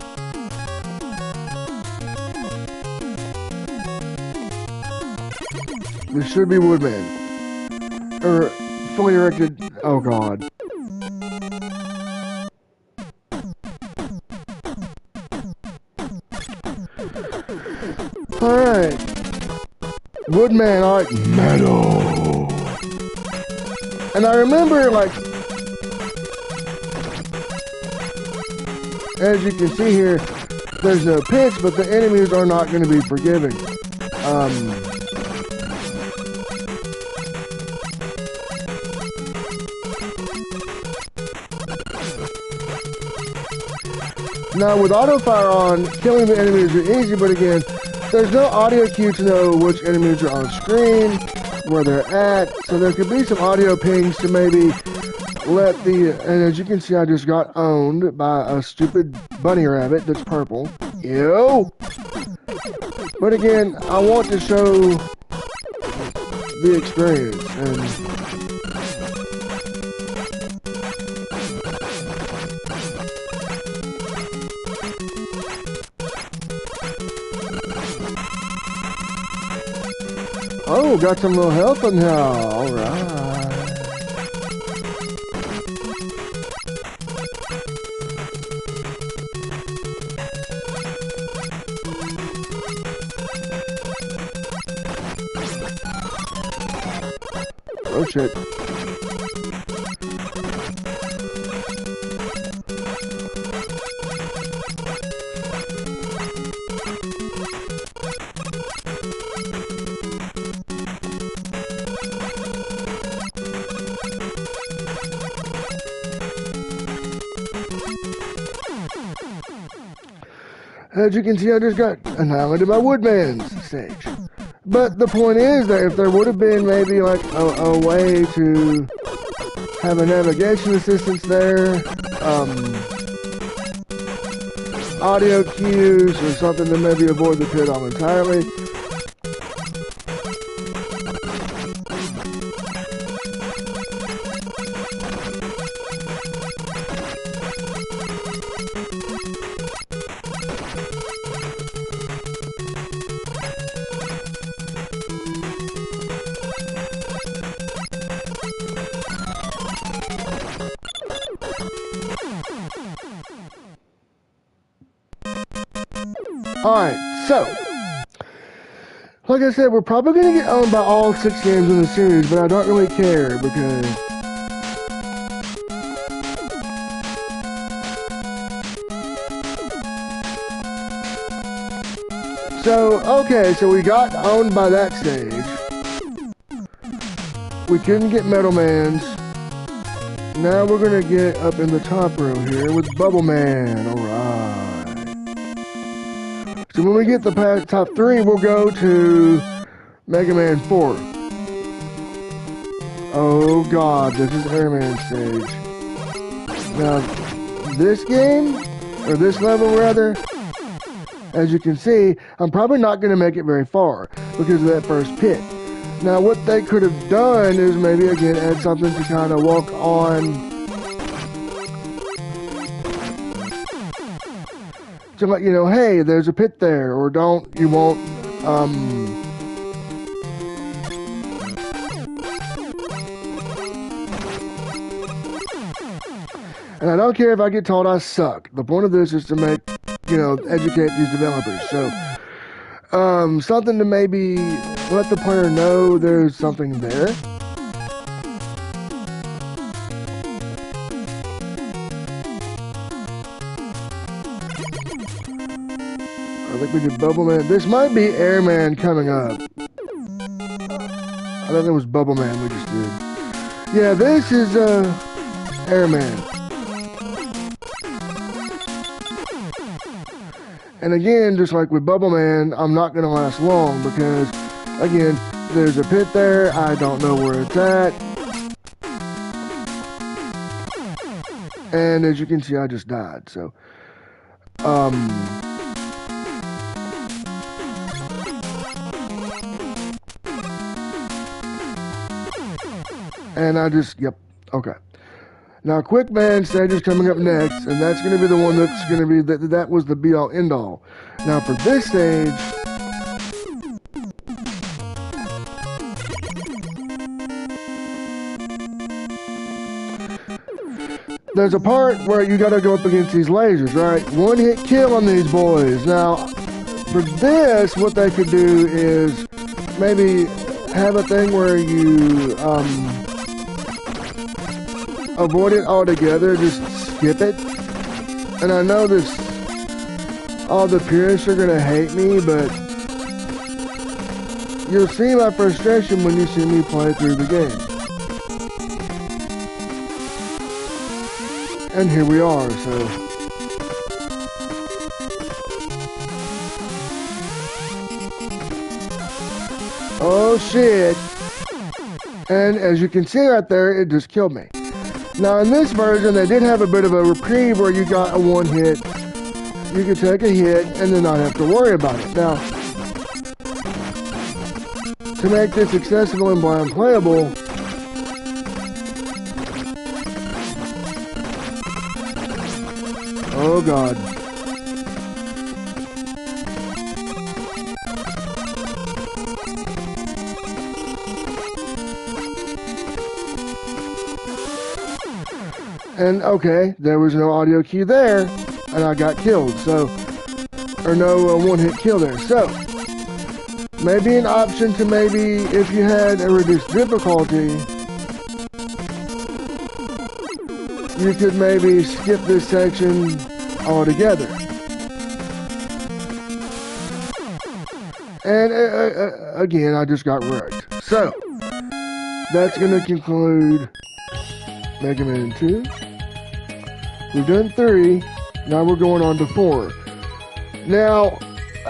This should be Woodman. Or fully erected. Oh, God. Alright. Woodman art metal. And I remember, like, as you can see here, there's no pitch, but the enemies are not going to be forgiving. Now, with auto fire on, killing the enemies are easy, but again, there's no audio cue to know which enemies are on screen, where they're at, so there could be some audio pings to maybe let the, and as you can see, I just got owned by a stupid bunny rabbit that's purple. Ew! But again, I want to show the experience, and oh, got some little health in here. Alright. Oh shit. As you can see, I just got annihilated by Woodman's stage. But the point is that if there would have been maybe like a way to have a navigation assistance there, audio cues or something to maybe avoid the pitfall entirely. Alright, so, like I said, we're probably going to get owned by all 6 games in the series, but I don't really care because so we got owned by that stage. We couldn't get Metal Man's. Now we're going to get up in the top row here with Bubble Man. Alright. So when we get the top 3, we'll go to Mega Man 4. Oh god, this is Airman stage. Now, this game, or this level rather, as you can see, I'm probably not going to make it very far because of that first pit. Now, what they could have done is maybe, again, add something to kind of walk on to let you know, hey, there's a pit there, or you won't, and I don't care if I get told I suck. The point of this is to make, educate these developers. So, something to maybe let the player know there's something there. I think we did Bubble Man. This might be Airman coming up. I think it was Bubble Man we just did. Yeah, this is Airman. And again, just like with Bubble Man, I'm not going to last long because, again, there's a pit there. I don't know where it's at. And as you can see, I just died. So, and I just, yep, okay. Now, Quick Man stage is coming up next, and that's going to be the one that's going to be, that was the be-all, end-all. Now, for this stage, there's a part where you got to go up against these lasers, right? One-hit kill on these boys. Now, for this, what they could do is maybe have a thing where you, avoid it altogether, just skip it. And I know this, all the purists are gonna hate me, but you'll see my frustration when you see me play through the game. And here we are, so. Oh shit. And as you can see right there, it just killed me. Now in this version, they did have a bit of a reprieve where you got a one hit. You could take a hit and then not have to worry about it. Now, to make this accessible and blind playable, oh god. And okay, there was no audio cue there, and I got killed, so, or no one-hit kill there. So, maybe an option to maybe, if you had a reduced difficulty, you could maybe skip this section altogether. And again, I just got wrecked. So, that's going to conclude Mega Man 2. We've done 3. Now we're going on to 4. Now,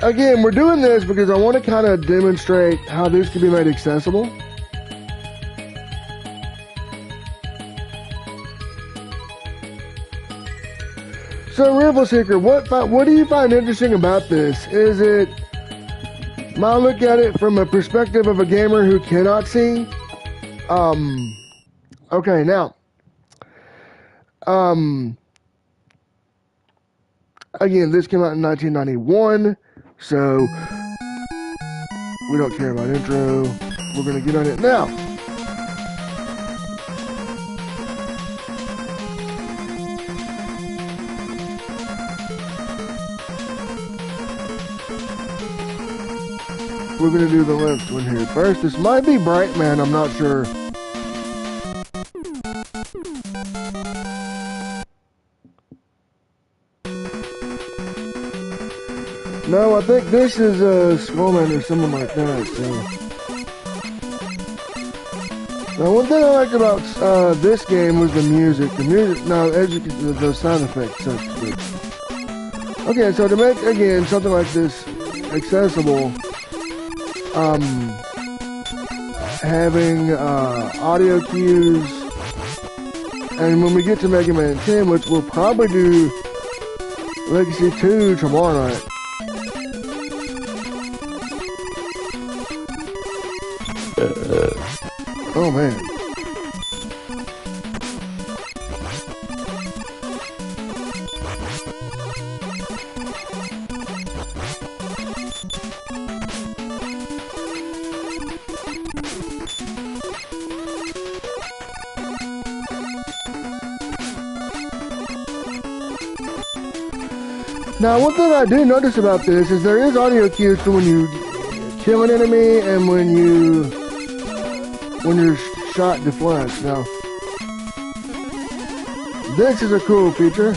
again, we're doing this because I want to kind of demonstrate how this can be made accessible. So, Riffle Seeker, what do you find interesting about this? Is it my look at it from a perspective of a gamer who cannot see? Okay, now, again, this came out in 1991, so we don't care about intro. We're going to get on it now. We're going to do the left one here first. This might be Brightman, I'm not sure. No, I think this is Skullman or something like that, so. Now, one thing I liked about this game was the music. The music, now, as you can see, the sound effects, that's good. Okay, so to make, again, something like this accessible, having audio cues, and when we get to Mega Man 10, which we'll probably do Legacy 2 tomorrow night. Oh man. Now, one thing I do notice about this is there is audio cues for when you kill an enemy and when your shot deflects. Now, this is a cool feature.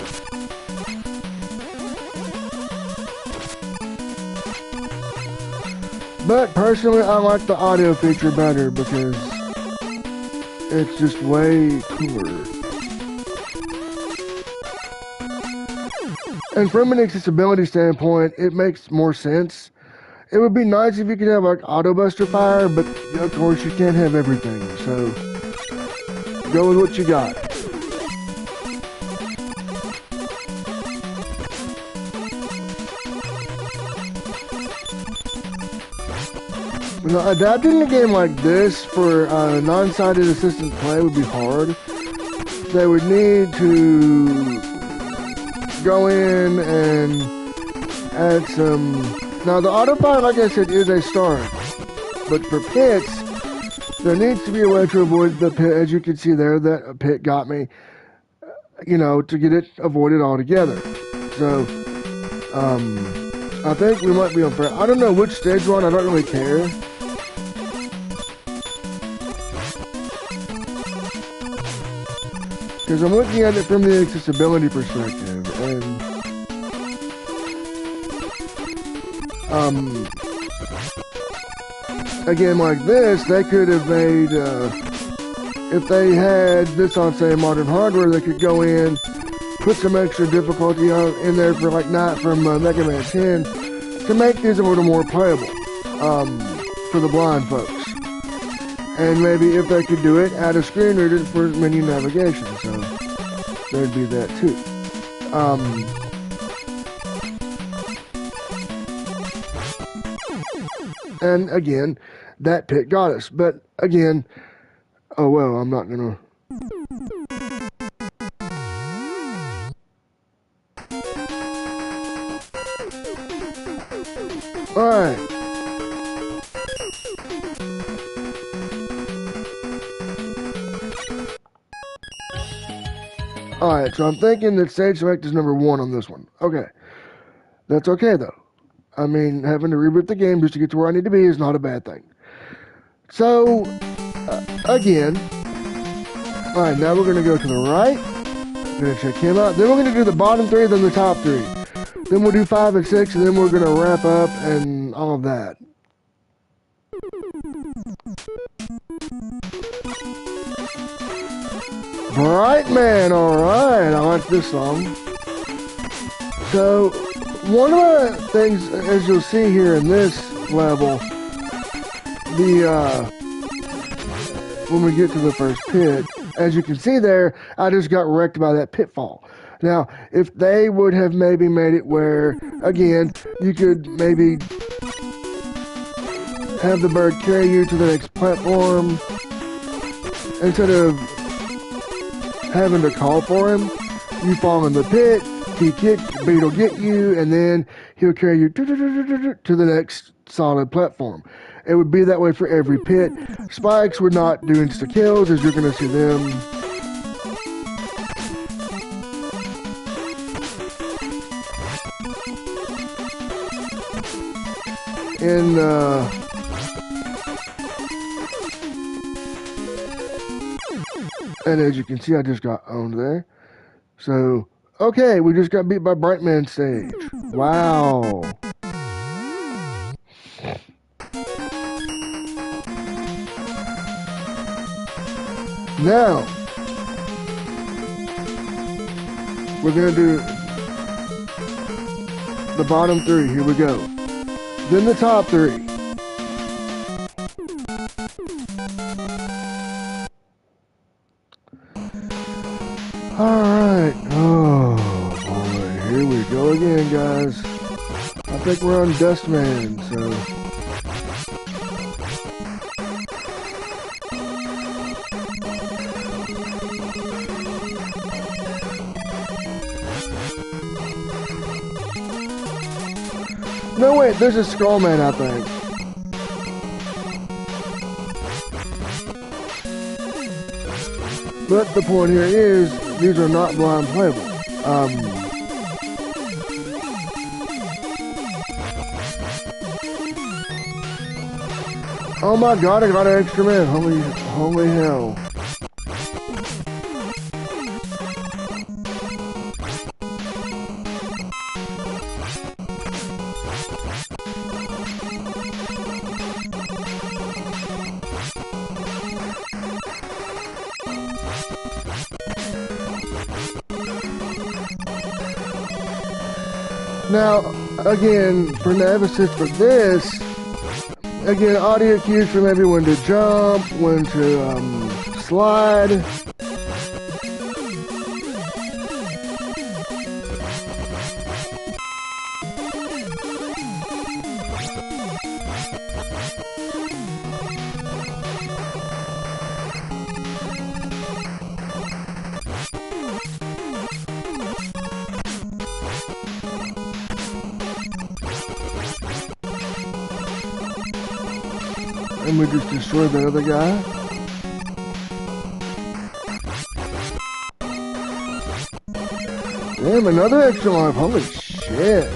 But personally, I like the audio feature better because it's just way cooler. And from an accessibility standpoint, it makes more sense. It would be nice if you could have like Auto Buster Fire, but of course you can't have everything. So go with what you got. Now, adapting a game like this for non-sighted assistant play would be hard. They would need to go in and add some. Now the autopilot, like I said, is a start, but for pits, there needs to be a way to avoid the pit. As you can see there, that pit got me, you know, to get it avoided altogether. So, I think we might be on fair. I don't know which stage we're on, I don't really care. Because I'm looking at it from the accessibility perspective, and Again, like this, they could have made, if they had this on, say, Modern Hardware, they could go in, put some extra difficulty in there for like Knight from Mega Man 10 to make these a little more playable for the blind folks. And maybe if they could do it, add a screen reader for menu navigation, so there'd be that too. And again, that pit got us. But again, oh well, I'm not gonna. Alright. Alright, so I'm thinking that stage select is number 1 on this one. Okay. That's okay though. I mean, having to reboot the game just to get to where I need to be is not a bad thing. So, again, alright, now we're going to go to the right. We're going to check him out. Then we're going to do the bottom 3, then the top 3. Then we'll do 5 and 6, and then we're going to wrap up and all of that. Bright Man, alright, I like this song. So, one of the things, as you'll see here in this level, when we get to the first pit, as you can see there, I just got wrecked by that pitfall. Now, if they would have maybe made it where, again, you could maybe have the bird carry you to the next platform, instead of having to call for him, you fall in the pit, he kicks, Beat will get you, and then he'll carry you to the next solid platform. It would be that way for every pit. Spikes would not do insta-kills, as you're going to see them. And as you can see, I just got owned there. So, okay, we just got beat by Bright Man stage. Wow. Now, we're going to do the bottom 3. Here we go. Then the top 3. Alright. Oh, boy. Here we go again, guys. I think we're on Dustman, so... No, wait, there's a Skullman, I think. But the point here is, these are not blind playable. Oh my god, I got an extra man. Holy hell. Now, again, for nav assist for this, again, audio cues for maybe when to jump, when to slide. And we just destroyed that other guy. Damn, another extra life. Holy shit.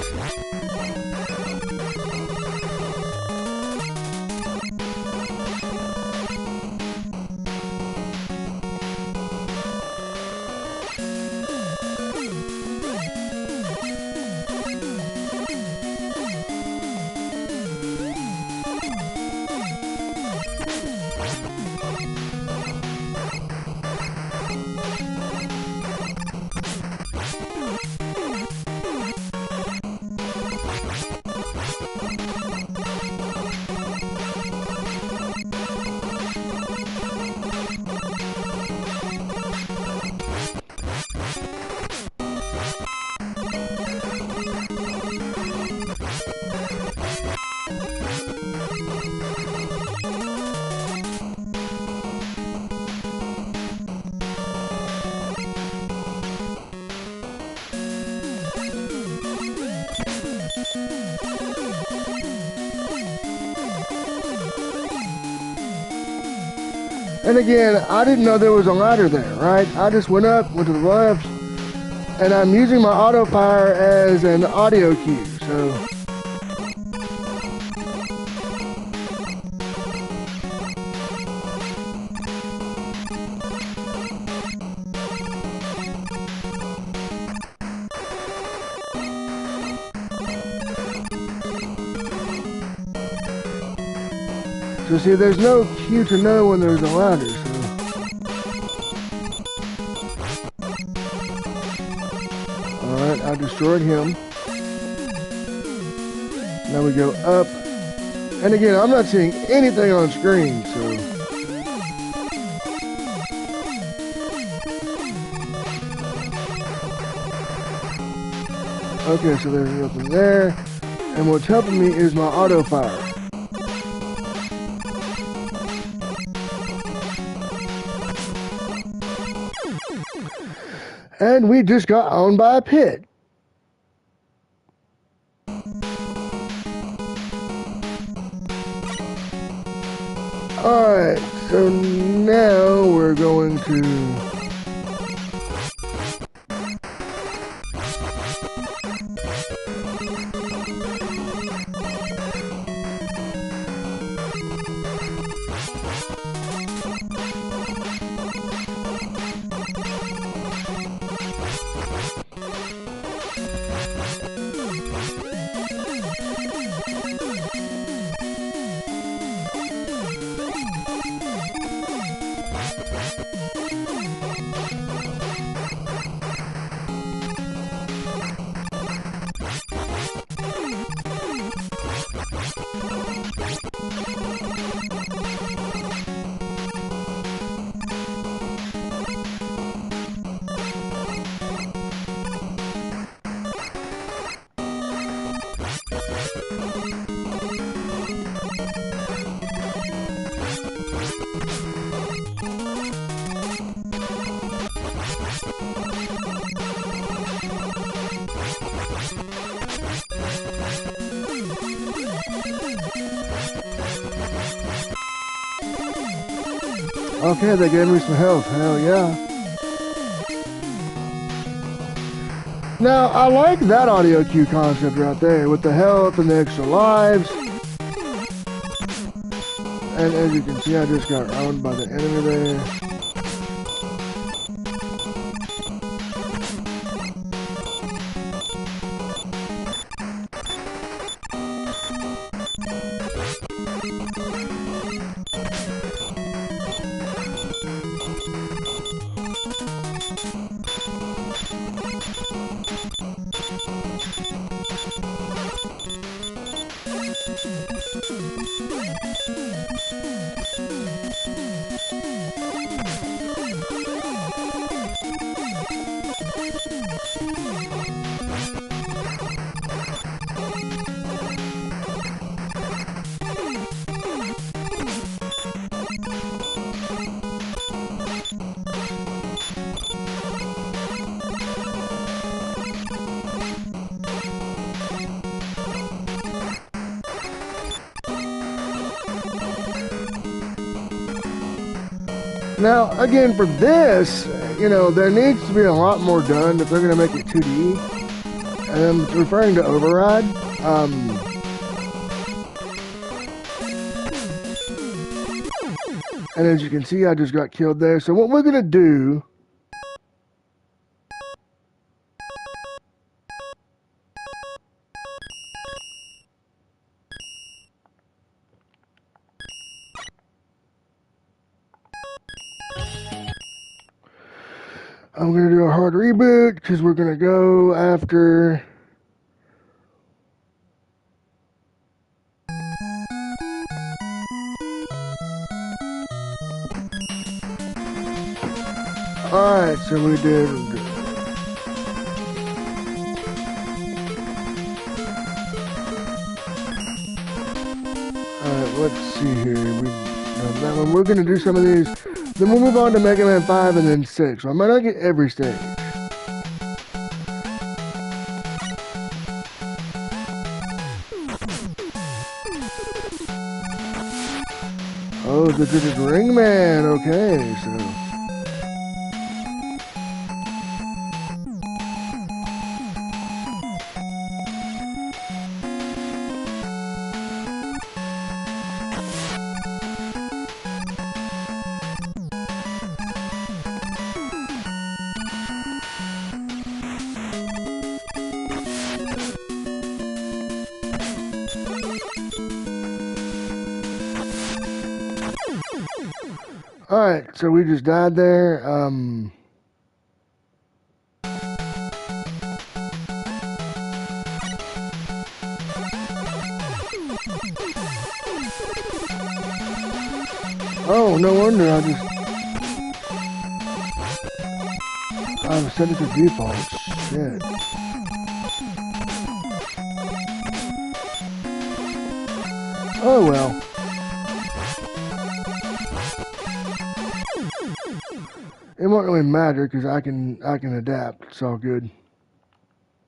And again, I didn't know there was a ladder there, right? I just went up, went to the left, and I'm using my auto fire as an audio cue, so. So see, there's no cue to know when there's a ladder, so. Alright, I destroyed him. Now we go up. And again, I'm not seeing anything on screen, so. Okay, so there's nothing there. And what's helping me is my auto fire. And we just got owned by a pit. Alright, so now we're going to... Okay, they gave me some health. Hell yeah. Now, I like that audio cue concept right there with the health and the extra lives. And as you can see, I just got owned by the enemy there. Now, again, for this, you know, there needs to be a lot more done if they're going to make it 2D. And I'm referring to Override. And as you can see, I just got killed there. So what we're going to do... I'm going to do a hard reboot because we're going to go after... Alright, so we did... Alright, let's see here. That one. We're going to do some of these. Then we'll move on to Mega Man 5 and then 6. So I might not get every stage. Oh, the District Ring Man. Okay, so. Alright, so we just died there. Oh, no wonder I've set it to default. Shit. Oh well. It won't really matter because I can adapt. It's all good.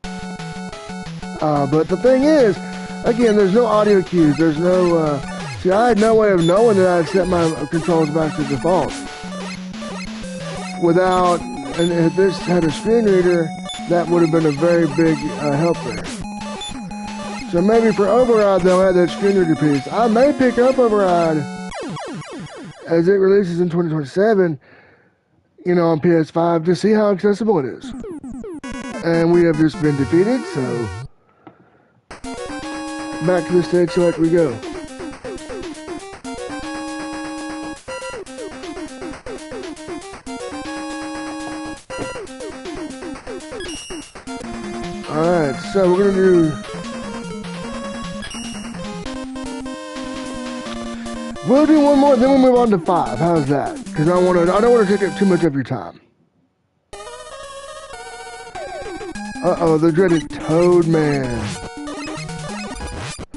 But the thing is, again, there's no audio cues. There's no. See, I had no way of knowing that I had set my controls back to default. Without, and if this had a screen reader, that would have been a very big help there. So maybe for Override, they'll add that screen reader piece. I may pick up Override as it releases in 2027. You know, on PS5 to see how accessible it is. And we have just been defeated, so back to the stage select we go. Alright, so we're gonna do. We'll do one more, then we'll move on to 5. How's that? Because I don't want to take up too much of your time. Uh-oh, the dreaded Toad Man.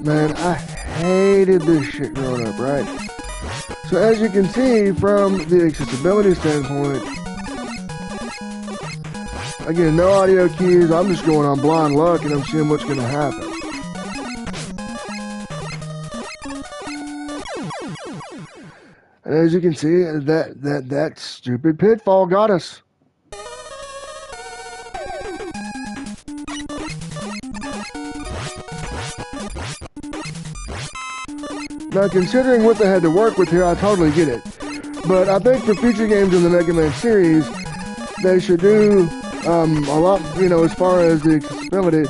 Man, I hated this shit growing up, right? So as you can see from the accessibility standpoint, again, no audio cues. I'm just going on blind luck and I'm seeing what's going to happen. And as you can see, that stupid pitfall got us. Now, considering what they had to work with here, I totally get it. But I think for future games in the Mega Man series, they should do a lot, you know, as far as the accessibility.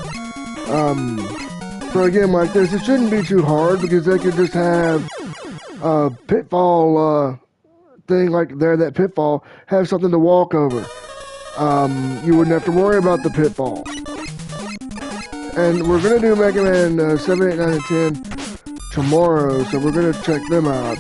For a game like this, it shouldn't be too hard because they could just have pitfall thing like there, that pitfall, have something to walk over. You wouldn't have to worry about the pitfall. And we're going to do Mega Man 7, 8, 9, and 10 tomorrow, so we're going to check them out.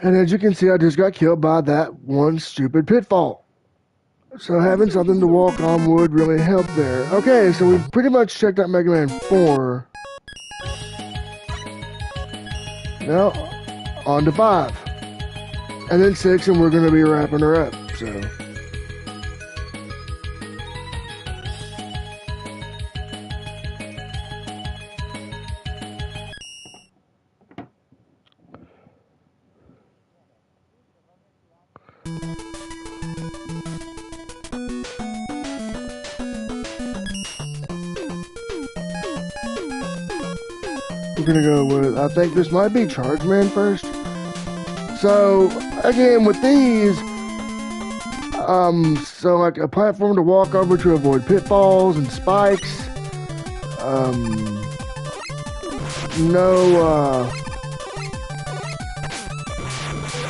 And as you can see, I just got killed by that one stupid pitfall. So having something to walk on would really help there. Okay, so we've pretty much checked out Mega Man 4. Now, on to 5. And then 6, and we're going to be wrapping her up, so... We're gonna go with, I think this might be Charge Man first. So, again, with these, so like a platform to walk over to avoid pitfalls and spikes.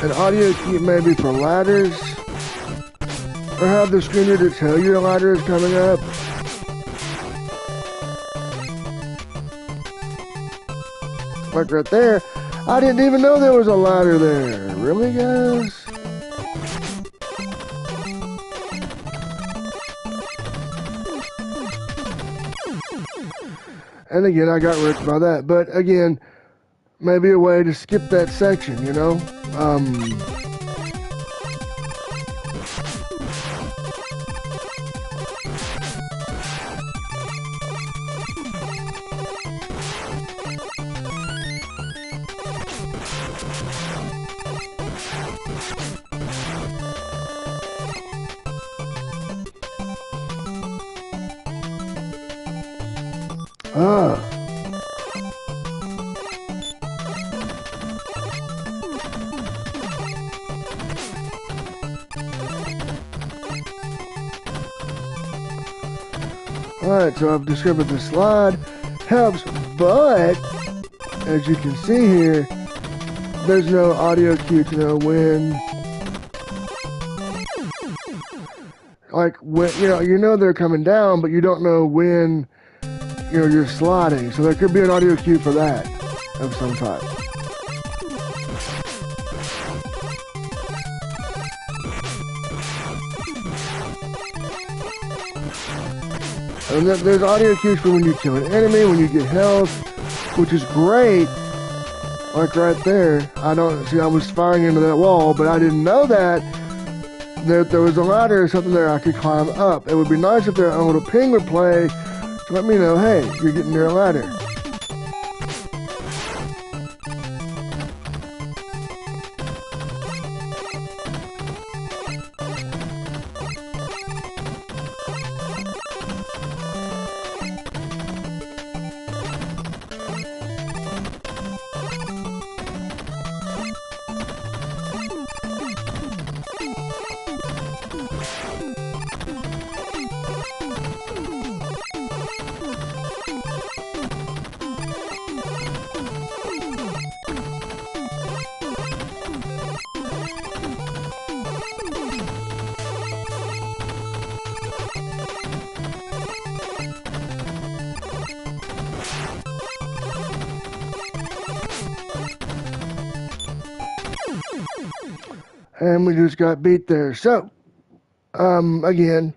An audio key maybe for ladders. Or have the screen reader tell you a ladder is coming up. Like right there, I didn't even know there was a ladder there. Really, guys? And again, I got wrecked by that. But again, maybe a way to skip that section, you know? Alright, so I've discovered the slide helps, but as you can see here, there's no audio cue to know when, like when, you know they're coming down, but you don't know when, you're sliding. So there could be an audio cue for that of some type. And there's audio cues for when you kill an enemy, when you get health, which is great. Like right there, I was firing into that wall, but I didn't know that there was a ladder or something there I could climb up. It would be nice if a little ping would play to let me know, hey, you're getting near a ladder. And we just got beat there. So, again.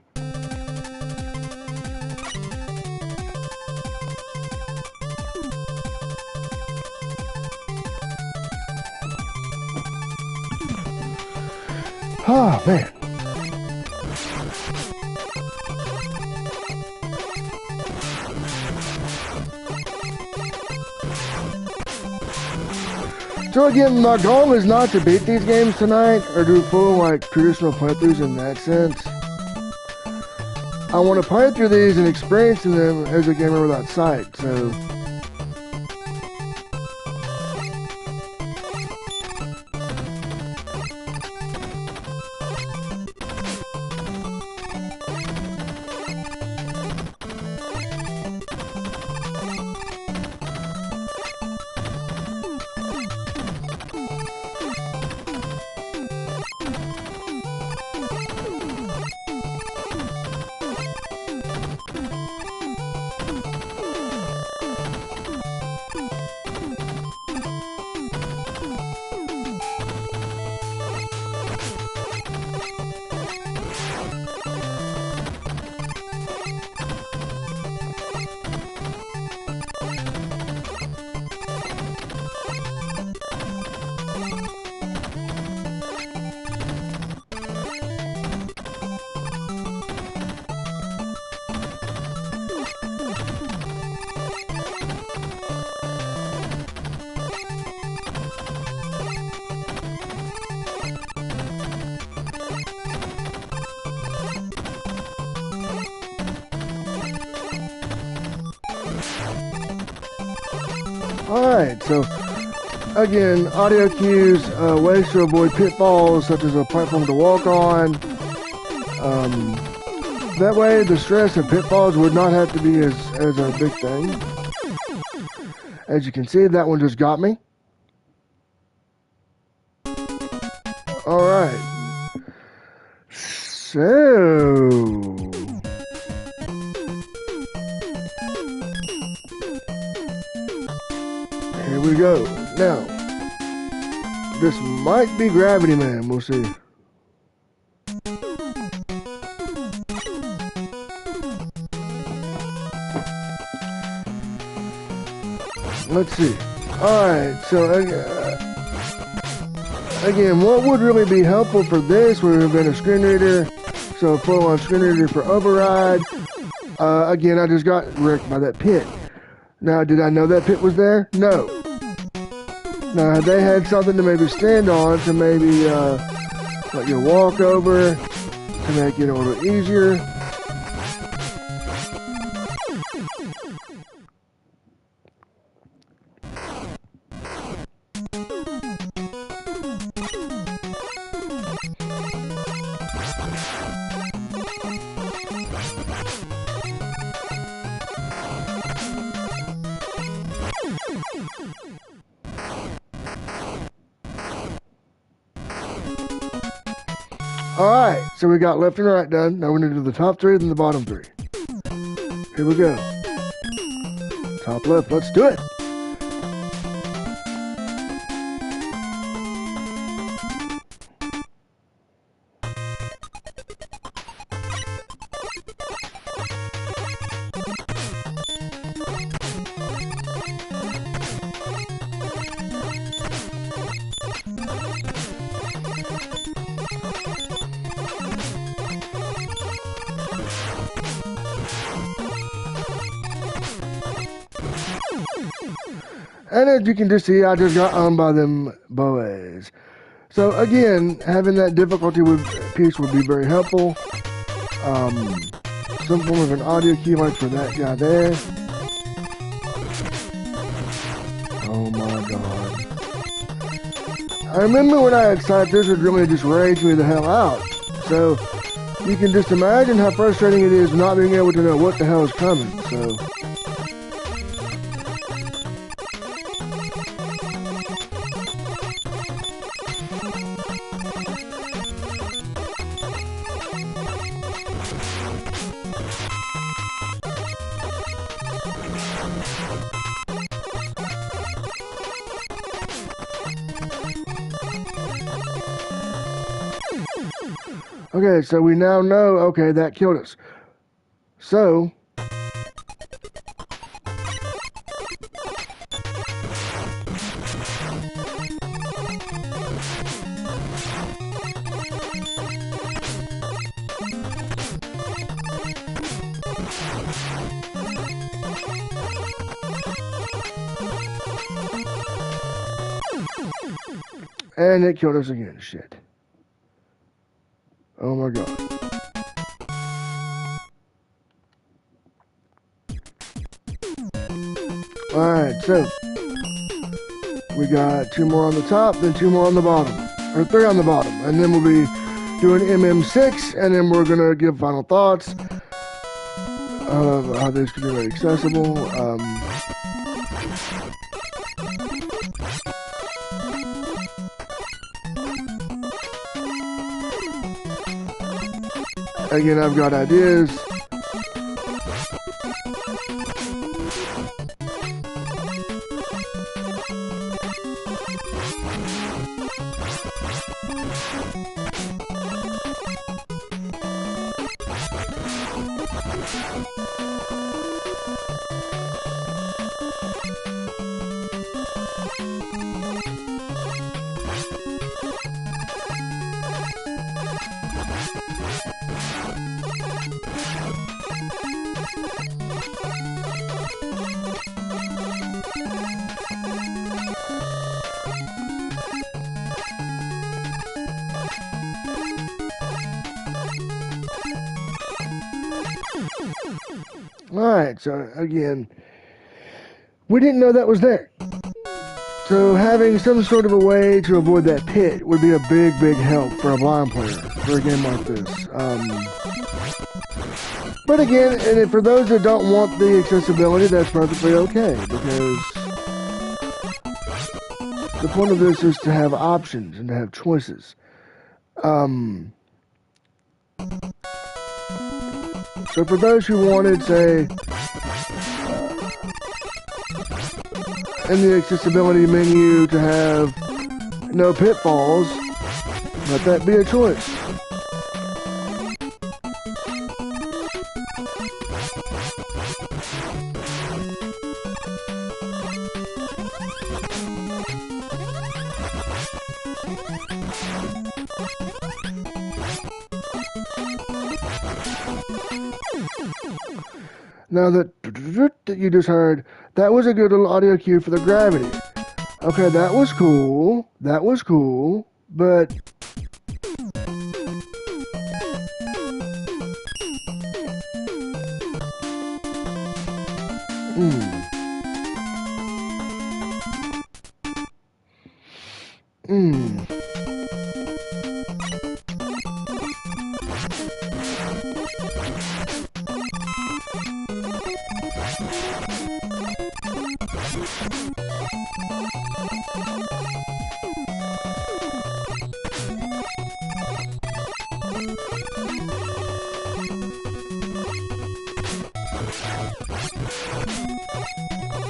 Oh, man. So again, my goal is not to beat these games tonight or do full like traditional playthroughs in that sense. I want to play through these and experience them as a gamer without sight. So alright, so again, audio cues, ways to avoid pitfalls such as a platform to walk on. That way the stress of pitfalls would not have to be as a big thing. As you can see, that one just got me. Alright. So here we go. Now, this might be Gravity Man. We'll see. let's see. Alright, so again, what would really be helpful for this would have been a screen reader. So full-on screen reader for Override. Again, I just got wrecked by that pit. Now, did I know that pit was there? No. Now, they had something to maybe stand on to maybe let you walk over to make it a little bit easier. Alright, so we got left and right done. Now we're going to do the top three, then the bottom three. Here we go. Top left, let's do it. And as you can just see, I just got owned by them boys. So again, having that difficulty piece would be very helpful. Some form of an audio key like for that guy there. Oh my god. I remember when I decided this would really just rage me the hell out. So you can just imagine how frustrating it is not being able to know what the hell is coming. So okay, so we now know, okay, that killed us. So, and it killed us again, shit. Oh my god. Alright, so we got 2 more on the top, then 2 more on the bottom. Or 3 on the bottom. And then we'll be doing MM6, and then we're gonna give final thoughts of how this could be very accessible. Again, I've got ideas. Alright, so again, we didn't know that was there. So having some sort of a way to avoid that pit would be a big, big help for a blind player for a game like this. But again, and for those that don't want the accessibility, that's perfectly okay, because the point of this is to have options and to have choices. So for those who wanted, say, in the accessibility menu to have no pitfalls, let that be a choice. Now that you just heard, that was a good little audio cue for the gravity. Okay, that was cool. That was cool. But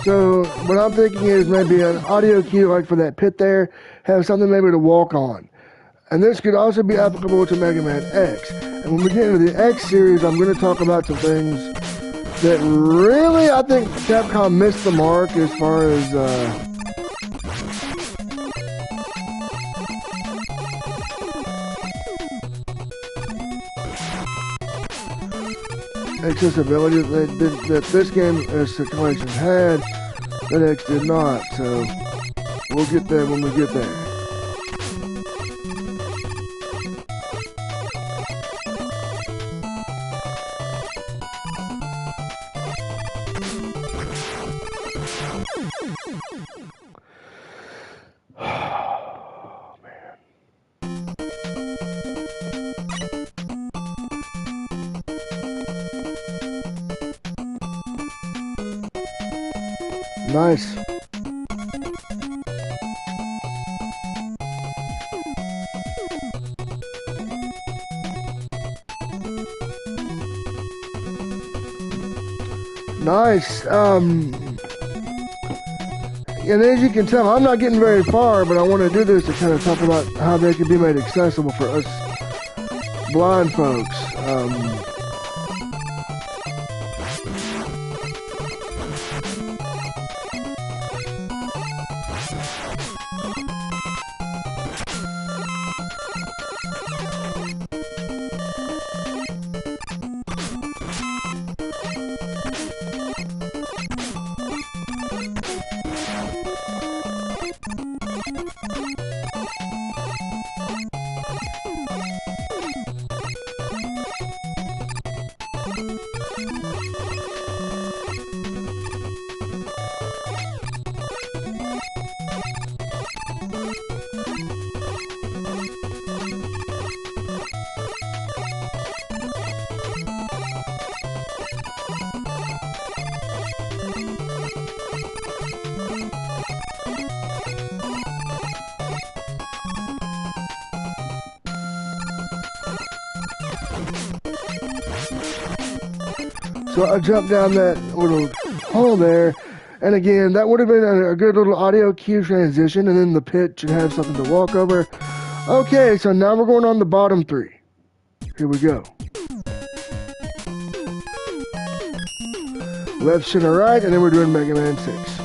So what I'm thinking is maybe an audio cue like for that pit there, have something maybe to walk on. And this could also be applicable to Mega Man X. And when we get into the X series, I'm going to talk about some things that really, I think Capcom missed the mark as far as accessibility that this game as the collection had, that X did not. So we'll get there when we get there. Nice. Nice. And as you can tell, I'm not getting very far, but I want to do this to kind of talk about how they can be made accessible for us blind folks. So I jumped down that little hole there, and again, that would have been a good little audio cue transition, and then the pit should have something to walk over. Okay, so now we're going on the bottom three. Here we go. Left, center, right, and then we're doing Mega Man 6.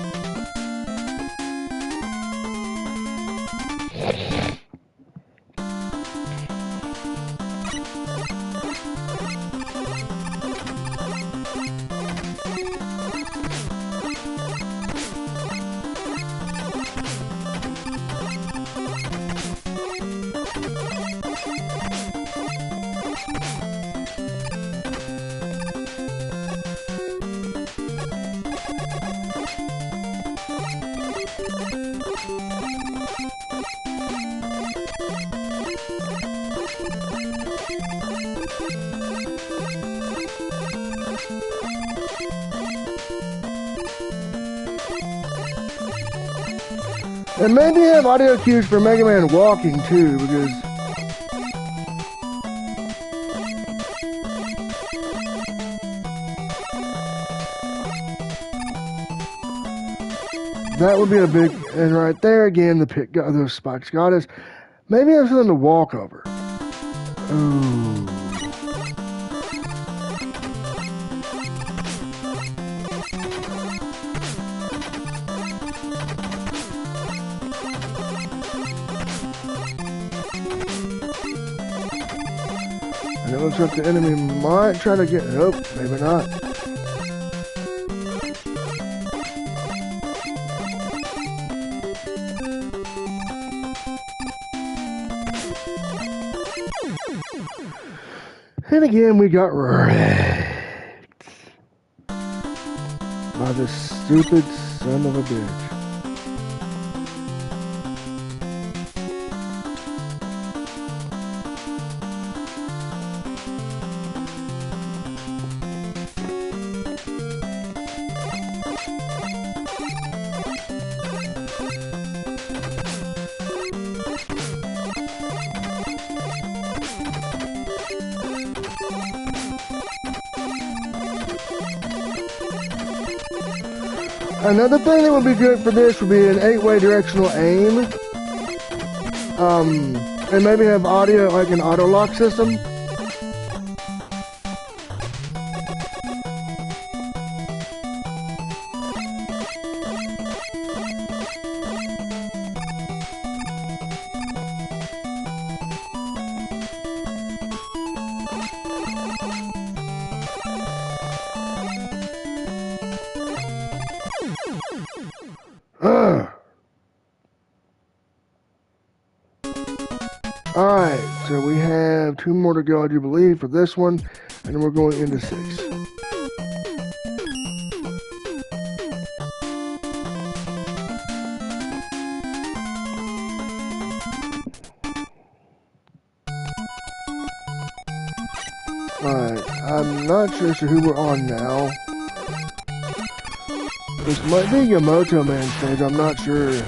And maybe have audio cues for Mega Man walking too, because that would be a big, and right there again, the pit got those spikes got us. Maybe have something to walk over. Ooh. looks like the enemy might try to get... Nope, maybe not. And again, we got wrecked by this stupid son of a bitch. Another thing that would be good for this would be an 8-way directional aim. And maybe have audio, like an auto lock system. Alright, so we have 2 more to go, I do believe, for this one, and then we're going into 6. Alright, I'm not sure who we're on now. This might be Yamoto Man stage, I'm not sure.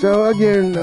So again,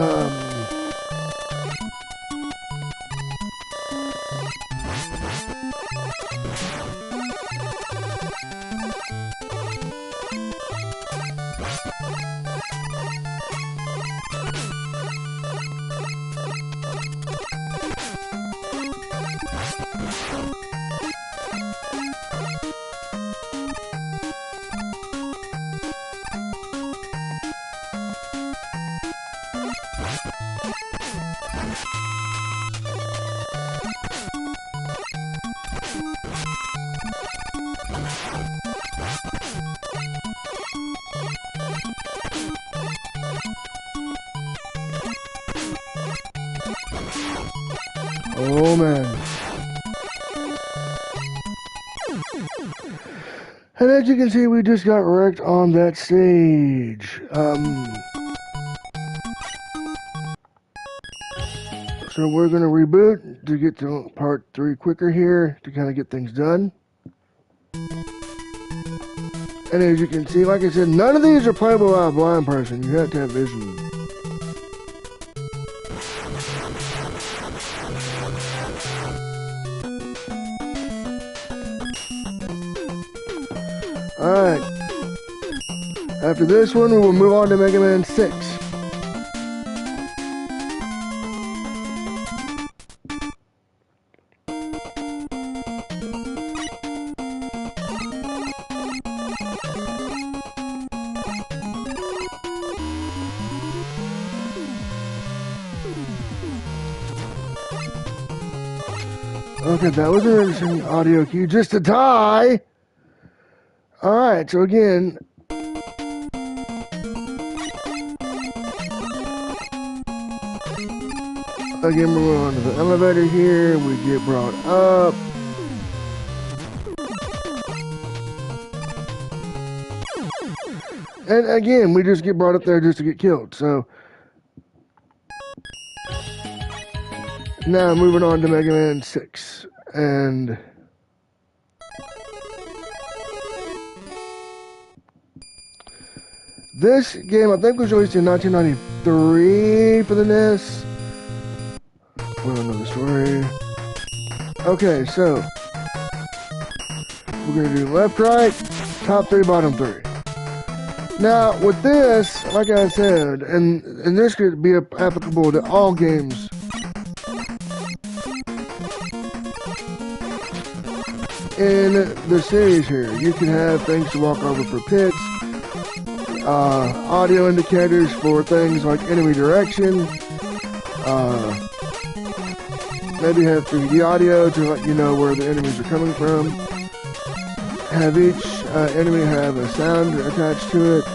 oh man. And as you can see, we just got wrecked on that stage. So we're going to reboot to get to part 3 quicker here to kind of get things done. And as you can see, like I said, none of these are playable by a blind person. You have to have vision. Alright. After this one, we will move on to Mega Man 6. Okay, that was an interesting audio cue just to die. Alright, so again, again, we're going on to the elevator here. We get brought up. And again, we just get brought up there just to get killed. So now moving on to Mega Man 6. And this game, I think, was released in 1993 for the NES. We don't know the story. Okay, so we're going to do left, right, top 3, bottom 3. Now, with this, like I said, and this could be applicable to all games. In the series here, you can have things to walk over for pits, audio indicators for things like enemy direction, maybe have 3D audio to let you know where the enemies are coming from, have each enemy have a sound attached to it.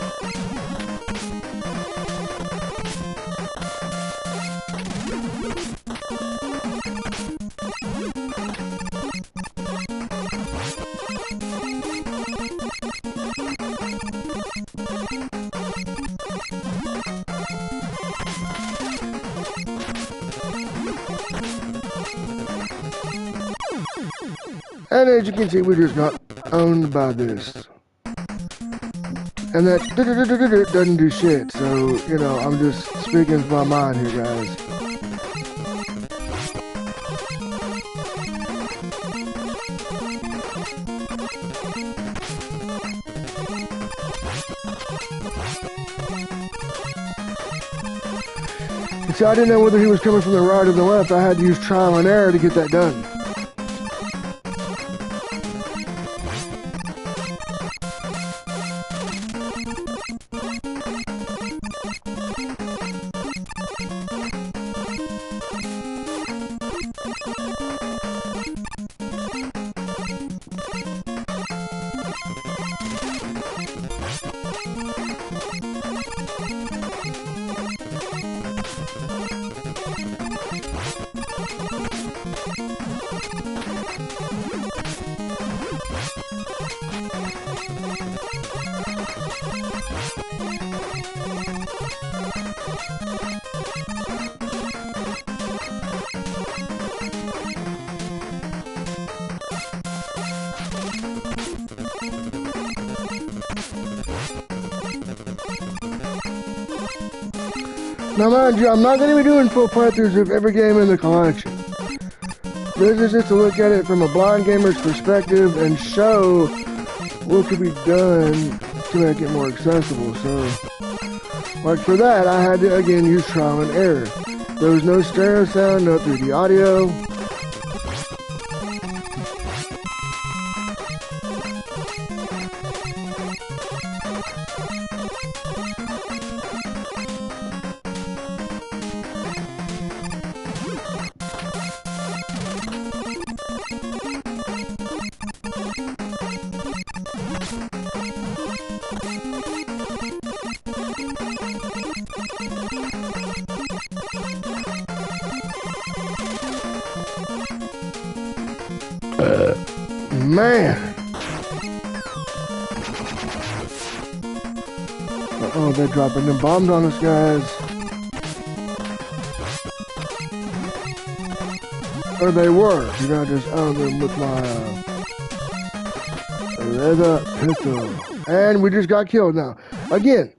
And as you can see, we just got owned by this. And that doesn't do shit, so, you know, I'm just speaking to my mind here, guys. See, I didn't know whether he was coming from the right or the left. I had to use trial and error to get that done. Now mind you, I'm not going to be doing full playthroughs of every game in the collection. This is just to look at it from a blind gamer's perspective and show what could be done to make it more accessible. So, like for that, I had to again use trial and error. There was no stereo sound, no 3D audio. Man. Uh-oh, they're dropping them bombs on us, guys. Or they were. You gotta just own them with my leather pistol. And we just got killed now. Again.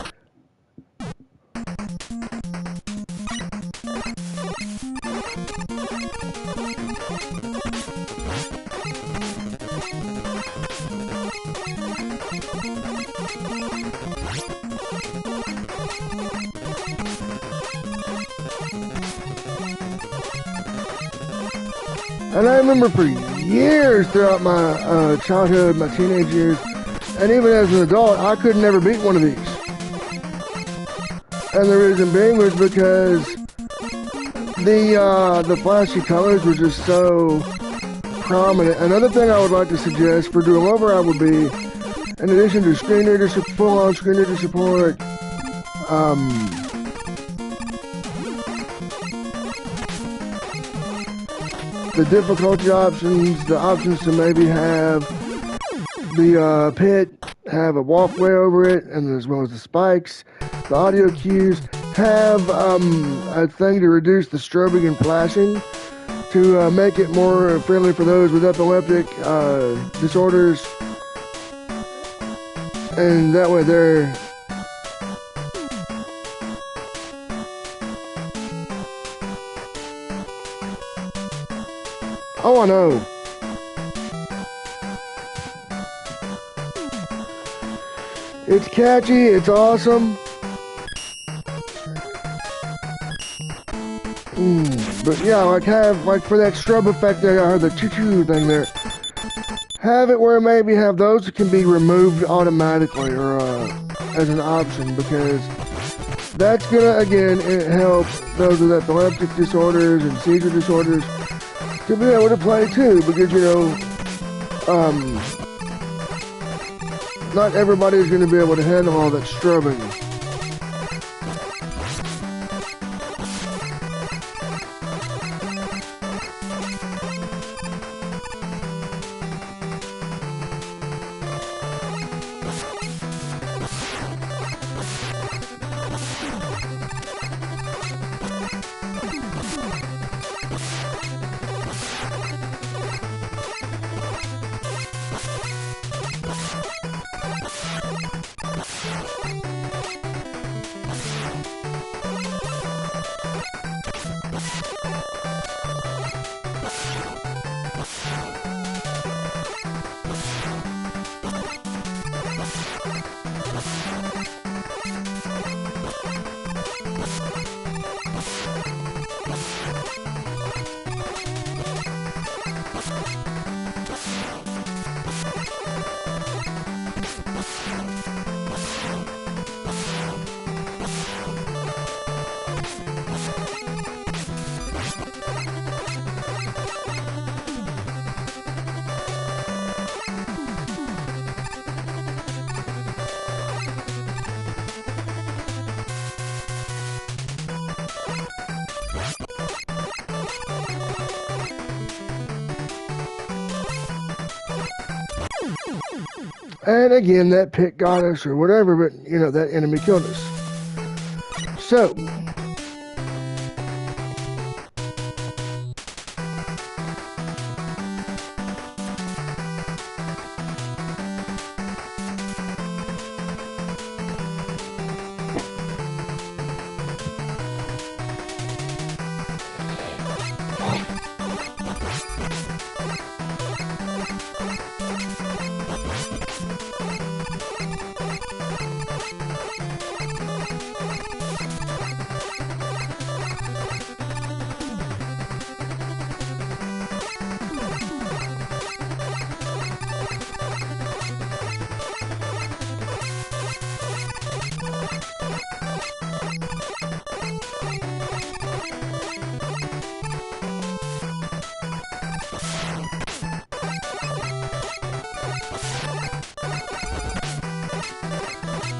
And I remember for years throughout my childhood, my teenage years, and even as an adult, I could never beat one of these. And the reason being was because the flashy colors were just so prominent. Another thing I would like to suggest for doing over I would be, in addition to screen reader, full-on screen reader support, the difficulty options, the options to maybe have the pit have a walkway over it, and as well as the spikes, the audio cues have a thing to reduce the strobing and flashing to make it more friendly for those with epileptic disorders, and that way they're oh, I know. It's catchy, it's awesome. But yeah, like for that strobe effect there, I heard the choo-choo thing there. Have it where maybe have those that can be removed automatically or as an option, because that's gonna again help those with epileptic disorders and seizure disorders to be able to play too, because not everybody is going to be able to handle all that strobing. And again, that pit got us or whatever, but that enemy killed us.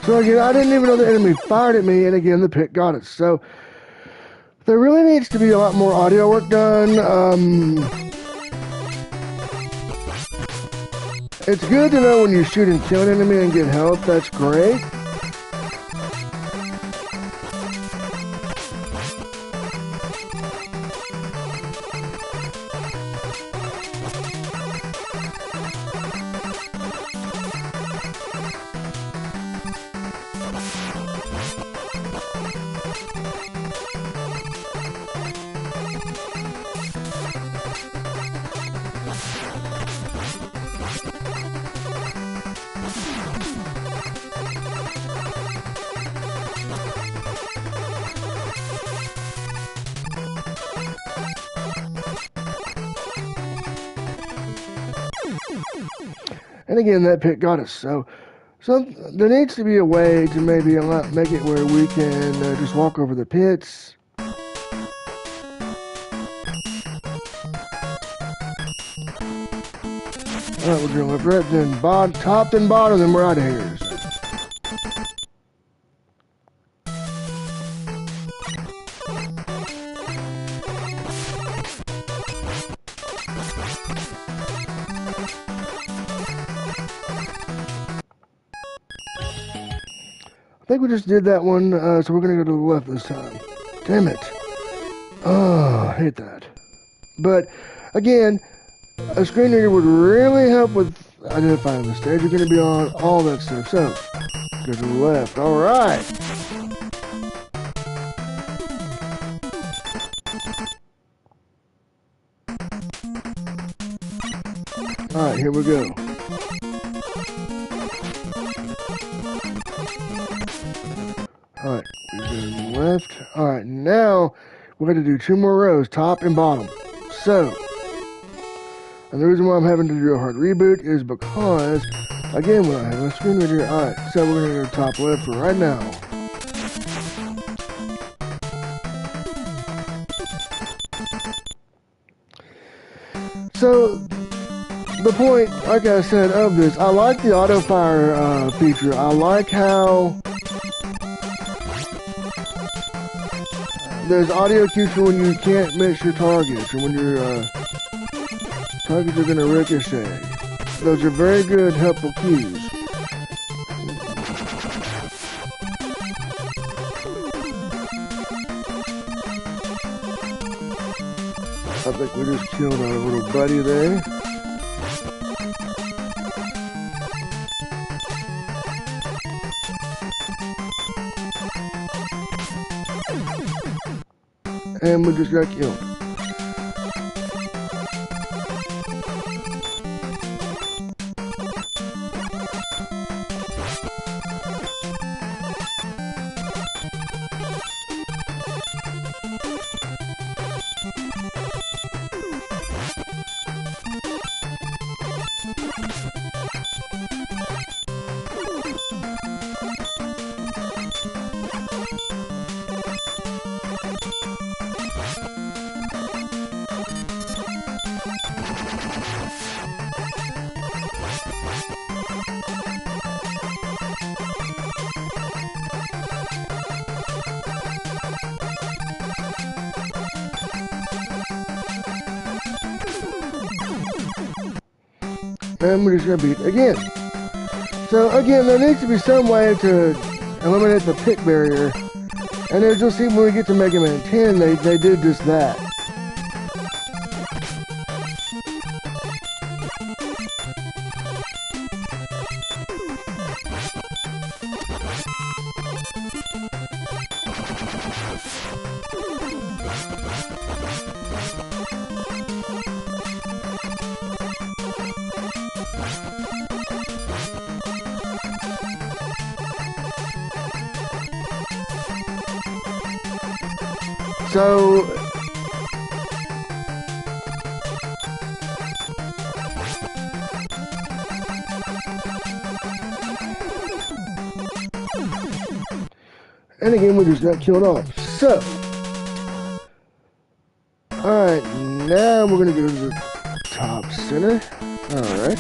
So, again, I didn't even know the enemy fired at me, and again, the pit got us. So, there really needs to be a lot more audio work done. It's good to know when you shoot and kill an enemy and get health. That's great. And again, that pit got us. So there needs to be a way to maybe make it where we can just walk over the pits. Alright, we're going to left, then top, then bottom, then we're out of here. I think we just did that one, so we're going to go to the left this time. Damn it. Oh, I hate that. But, again, a screen reader would really help with identifying the stage you're going to be on, all that stuff. So, go to the left. All right. All right, here we go. All right, we go to the left. All right, now we're going to do 2 more rows, top and bottom. So, and the reason why I'm having to do a hard reboot is because, again, when I have a screen reader. All right, so we're going to go top left for right now. So, the point, like I said, of this, I like the auto fire feature. I like how there's audio cues for when you can't miss your targets or when your targets are going to ricochet. Those are very good, helpful cues. I think we just killed our little buddy there. And we just got killed. And we're just going to beat again. So again, there needs to be some way to eliminate the pick barrier. And as you'll see when we get to Mega Man 10, they did just that. So, and again, we just got killed off. So, alright, now we're going to go to the top center. Alright.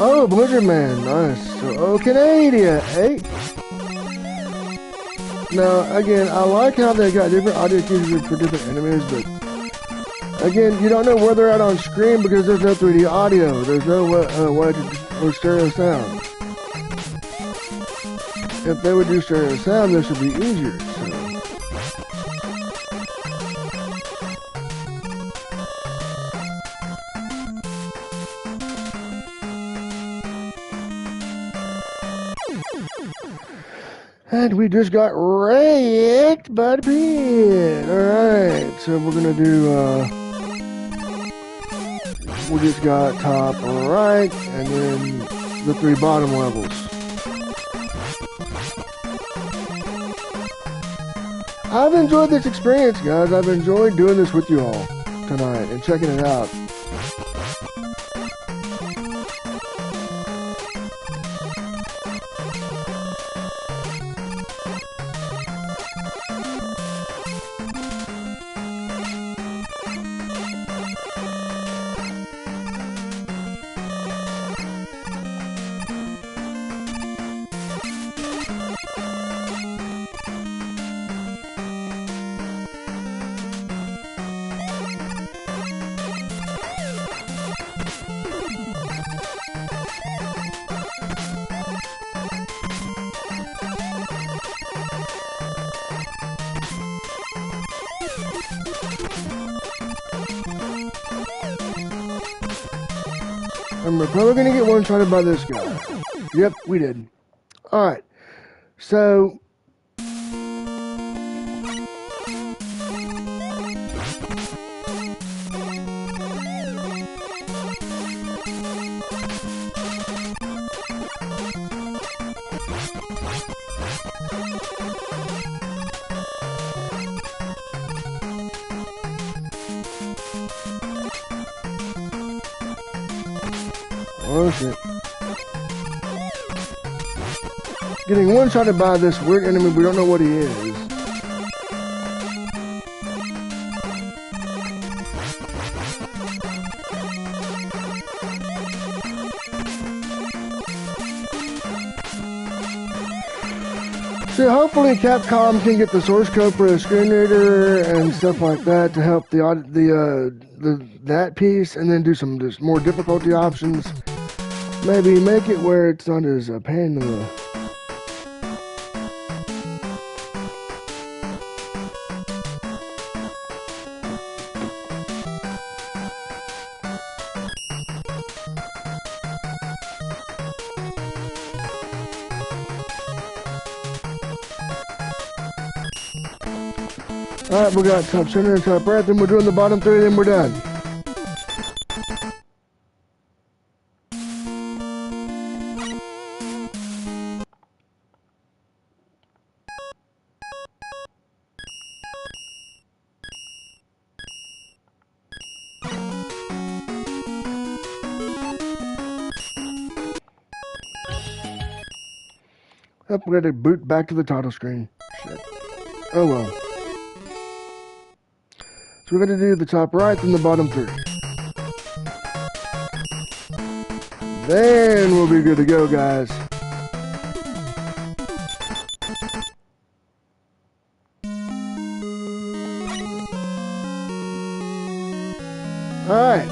Oh, Blizzard Man, nice. So, oh, Canada, eh? Now, again, I like how they got different audio cues for different enemies, but again, you don't know where they're at on screen because there's no 3D audio. There's no way or stereo sound. If they would do stereo sound, this would be easier. So. And we just got wrecked by the pit. Alright, so we're gonna do, we just got top right, and then the 3 bottom levels. I've enjoyed this experience, guys. I've enjoyed doing this with you all tonight and checking it out. And we're probably going to get one-shotted by this guy. Yep, we did. Alright. So... Oh shit. Getting one-shotted by this weird enemy, we don't know what he is. So hopefully Capcom can get the source code for a screen reader and stuff like that to help that piece, and then do some just more difficulty options. Maybe make it where it's not as a pain in the... Alright, we got top center and top right, then we're doing the bottom three, then we're done. Up, we got to boot back to the title screen. Shit. Oh well. So we're going to do the top right, then the bottom three. Then we'll be good to go, guys. Alright.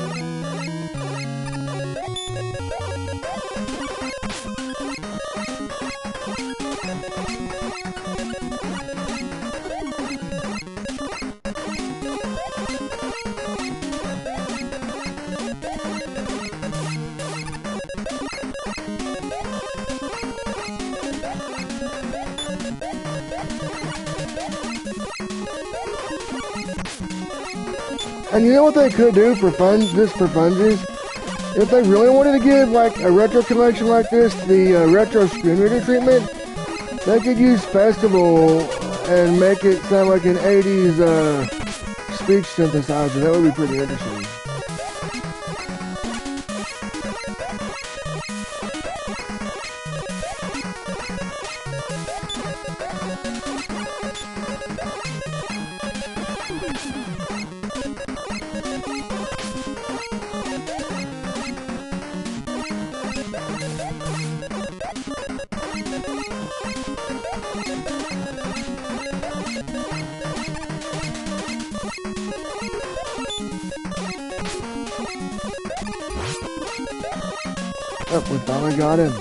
And you know what they could do for fun, just for funsies? If they really wanted to give like a retro collection like this, the retro screen reader treatment, they could use Festival and make it sound like an 80s speech synthesizer. That would be pretty interesting. Oh, we finally got in.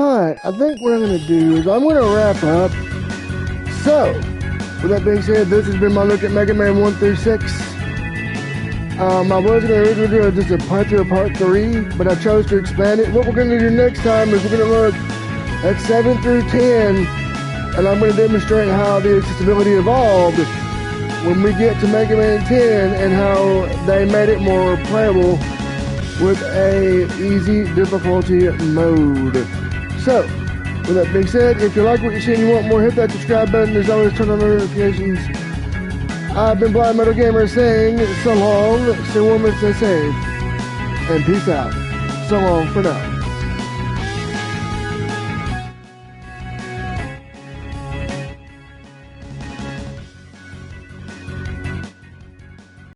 Alright, I think what I'm going to do is I'm going to wrap up. So, with that being said, this has been my look at Mega Man 1 through 6. I was going to do just a playthrough of Part 3, but I chose to expand it. What we're going to do next time is we're going to look at 7 through 10, and I'm going to demonstrate how the accessibility evolved when we get to Mega Man 10 and how they made it more playable with a easy difficulty mode. So, with that being said, if you like what you see and you want more, hit that subscribe button. As always, turn on notifications. I've been Blind Metal Gamer saying so long, stay warm and stay safe, and peace out. So long for now.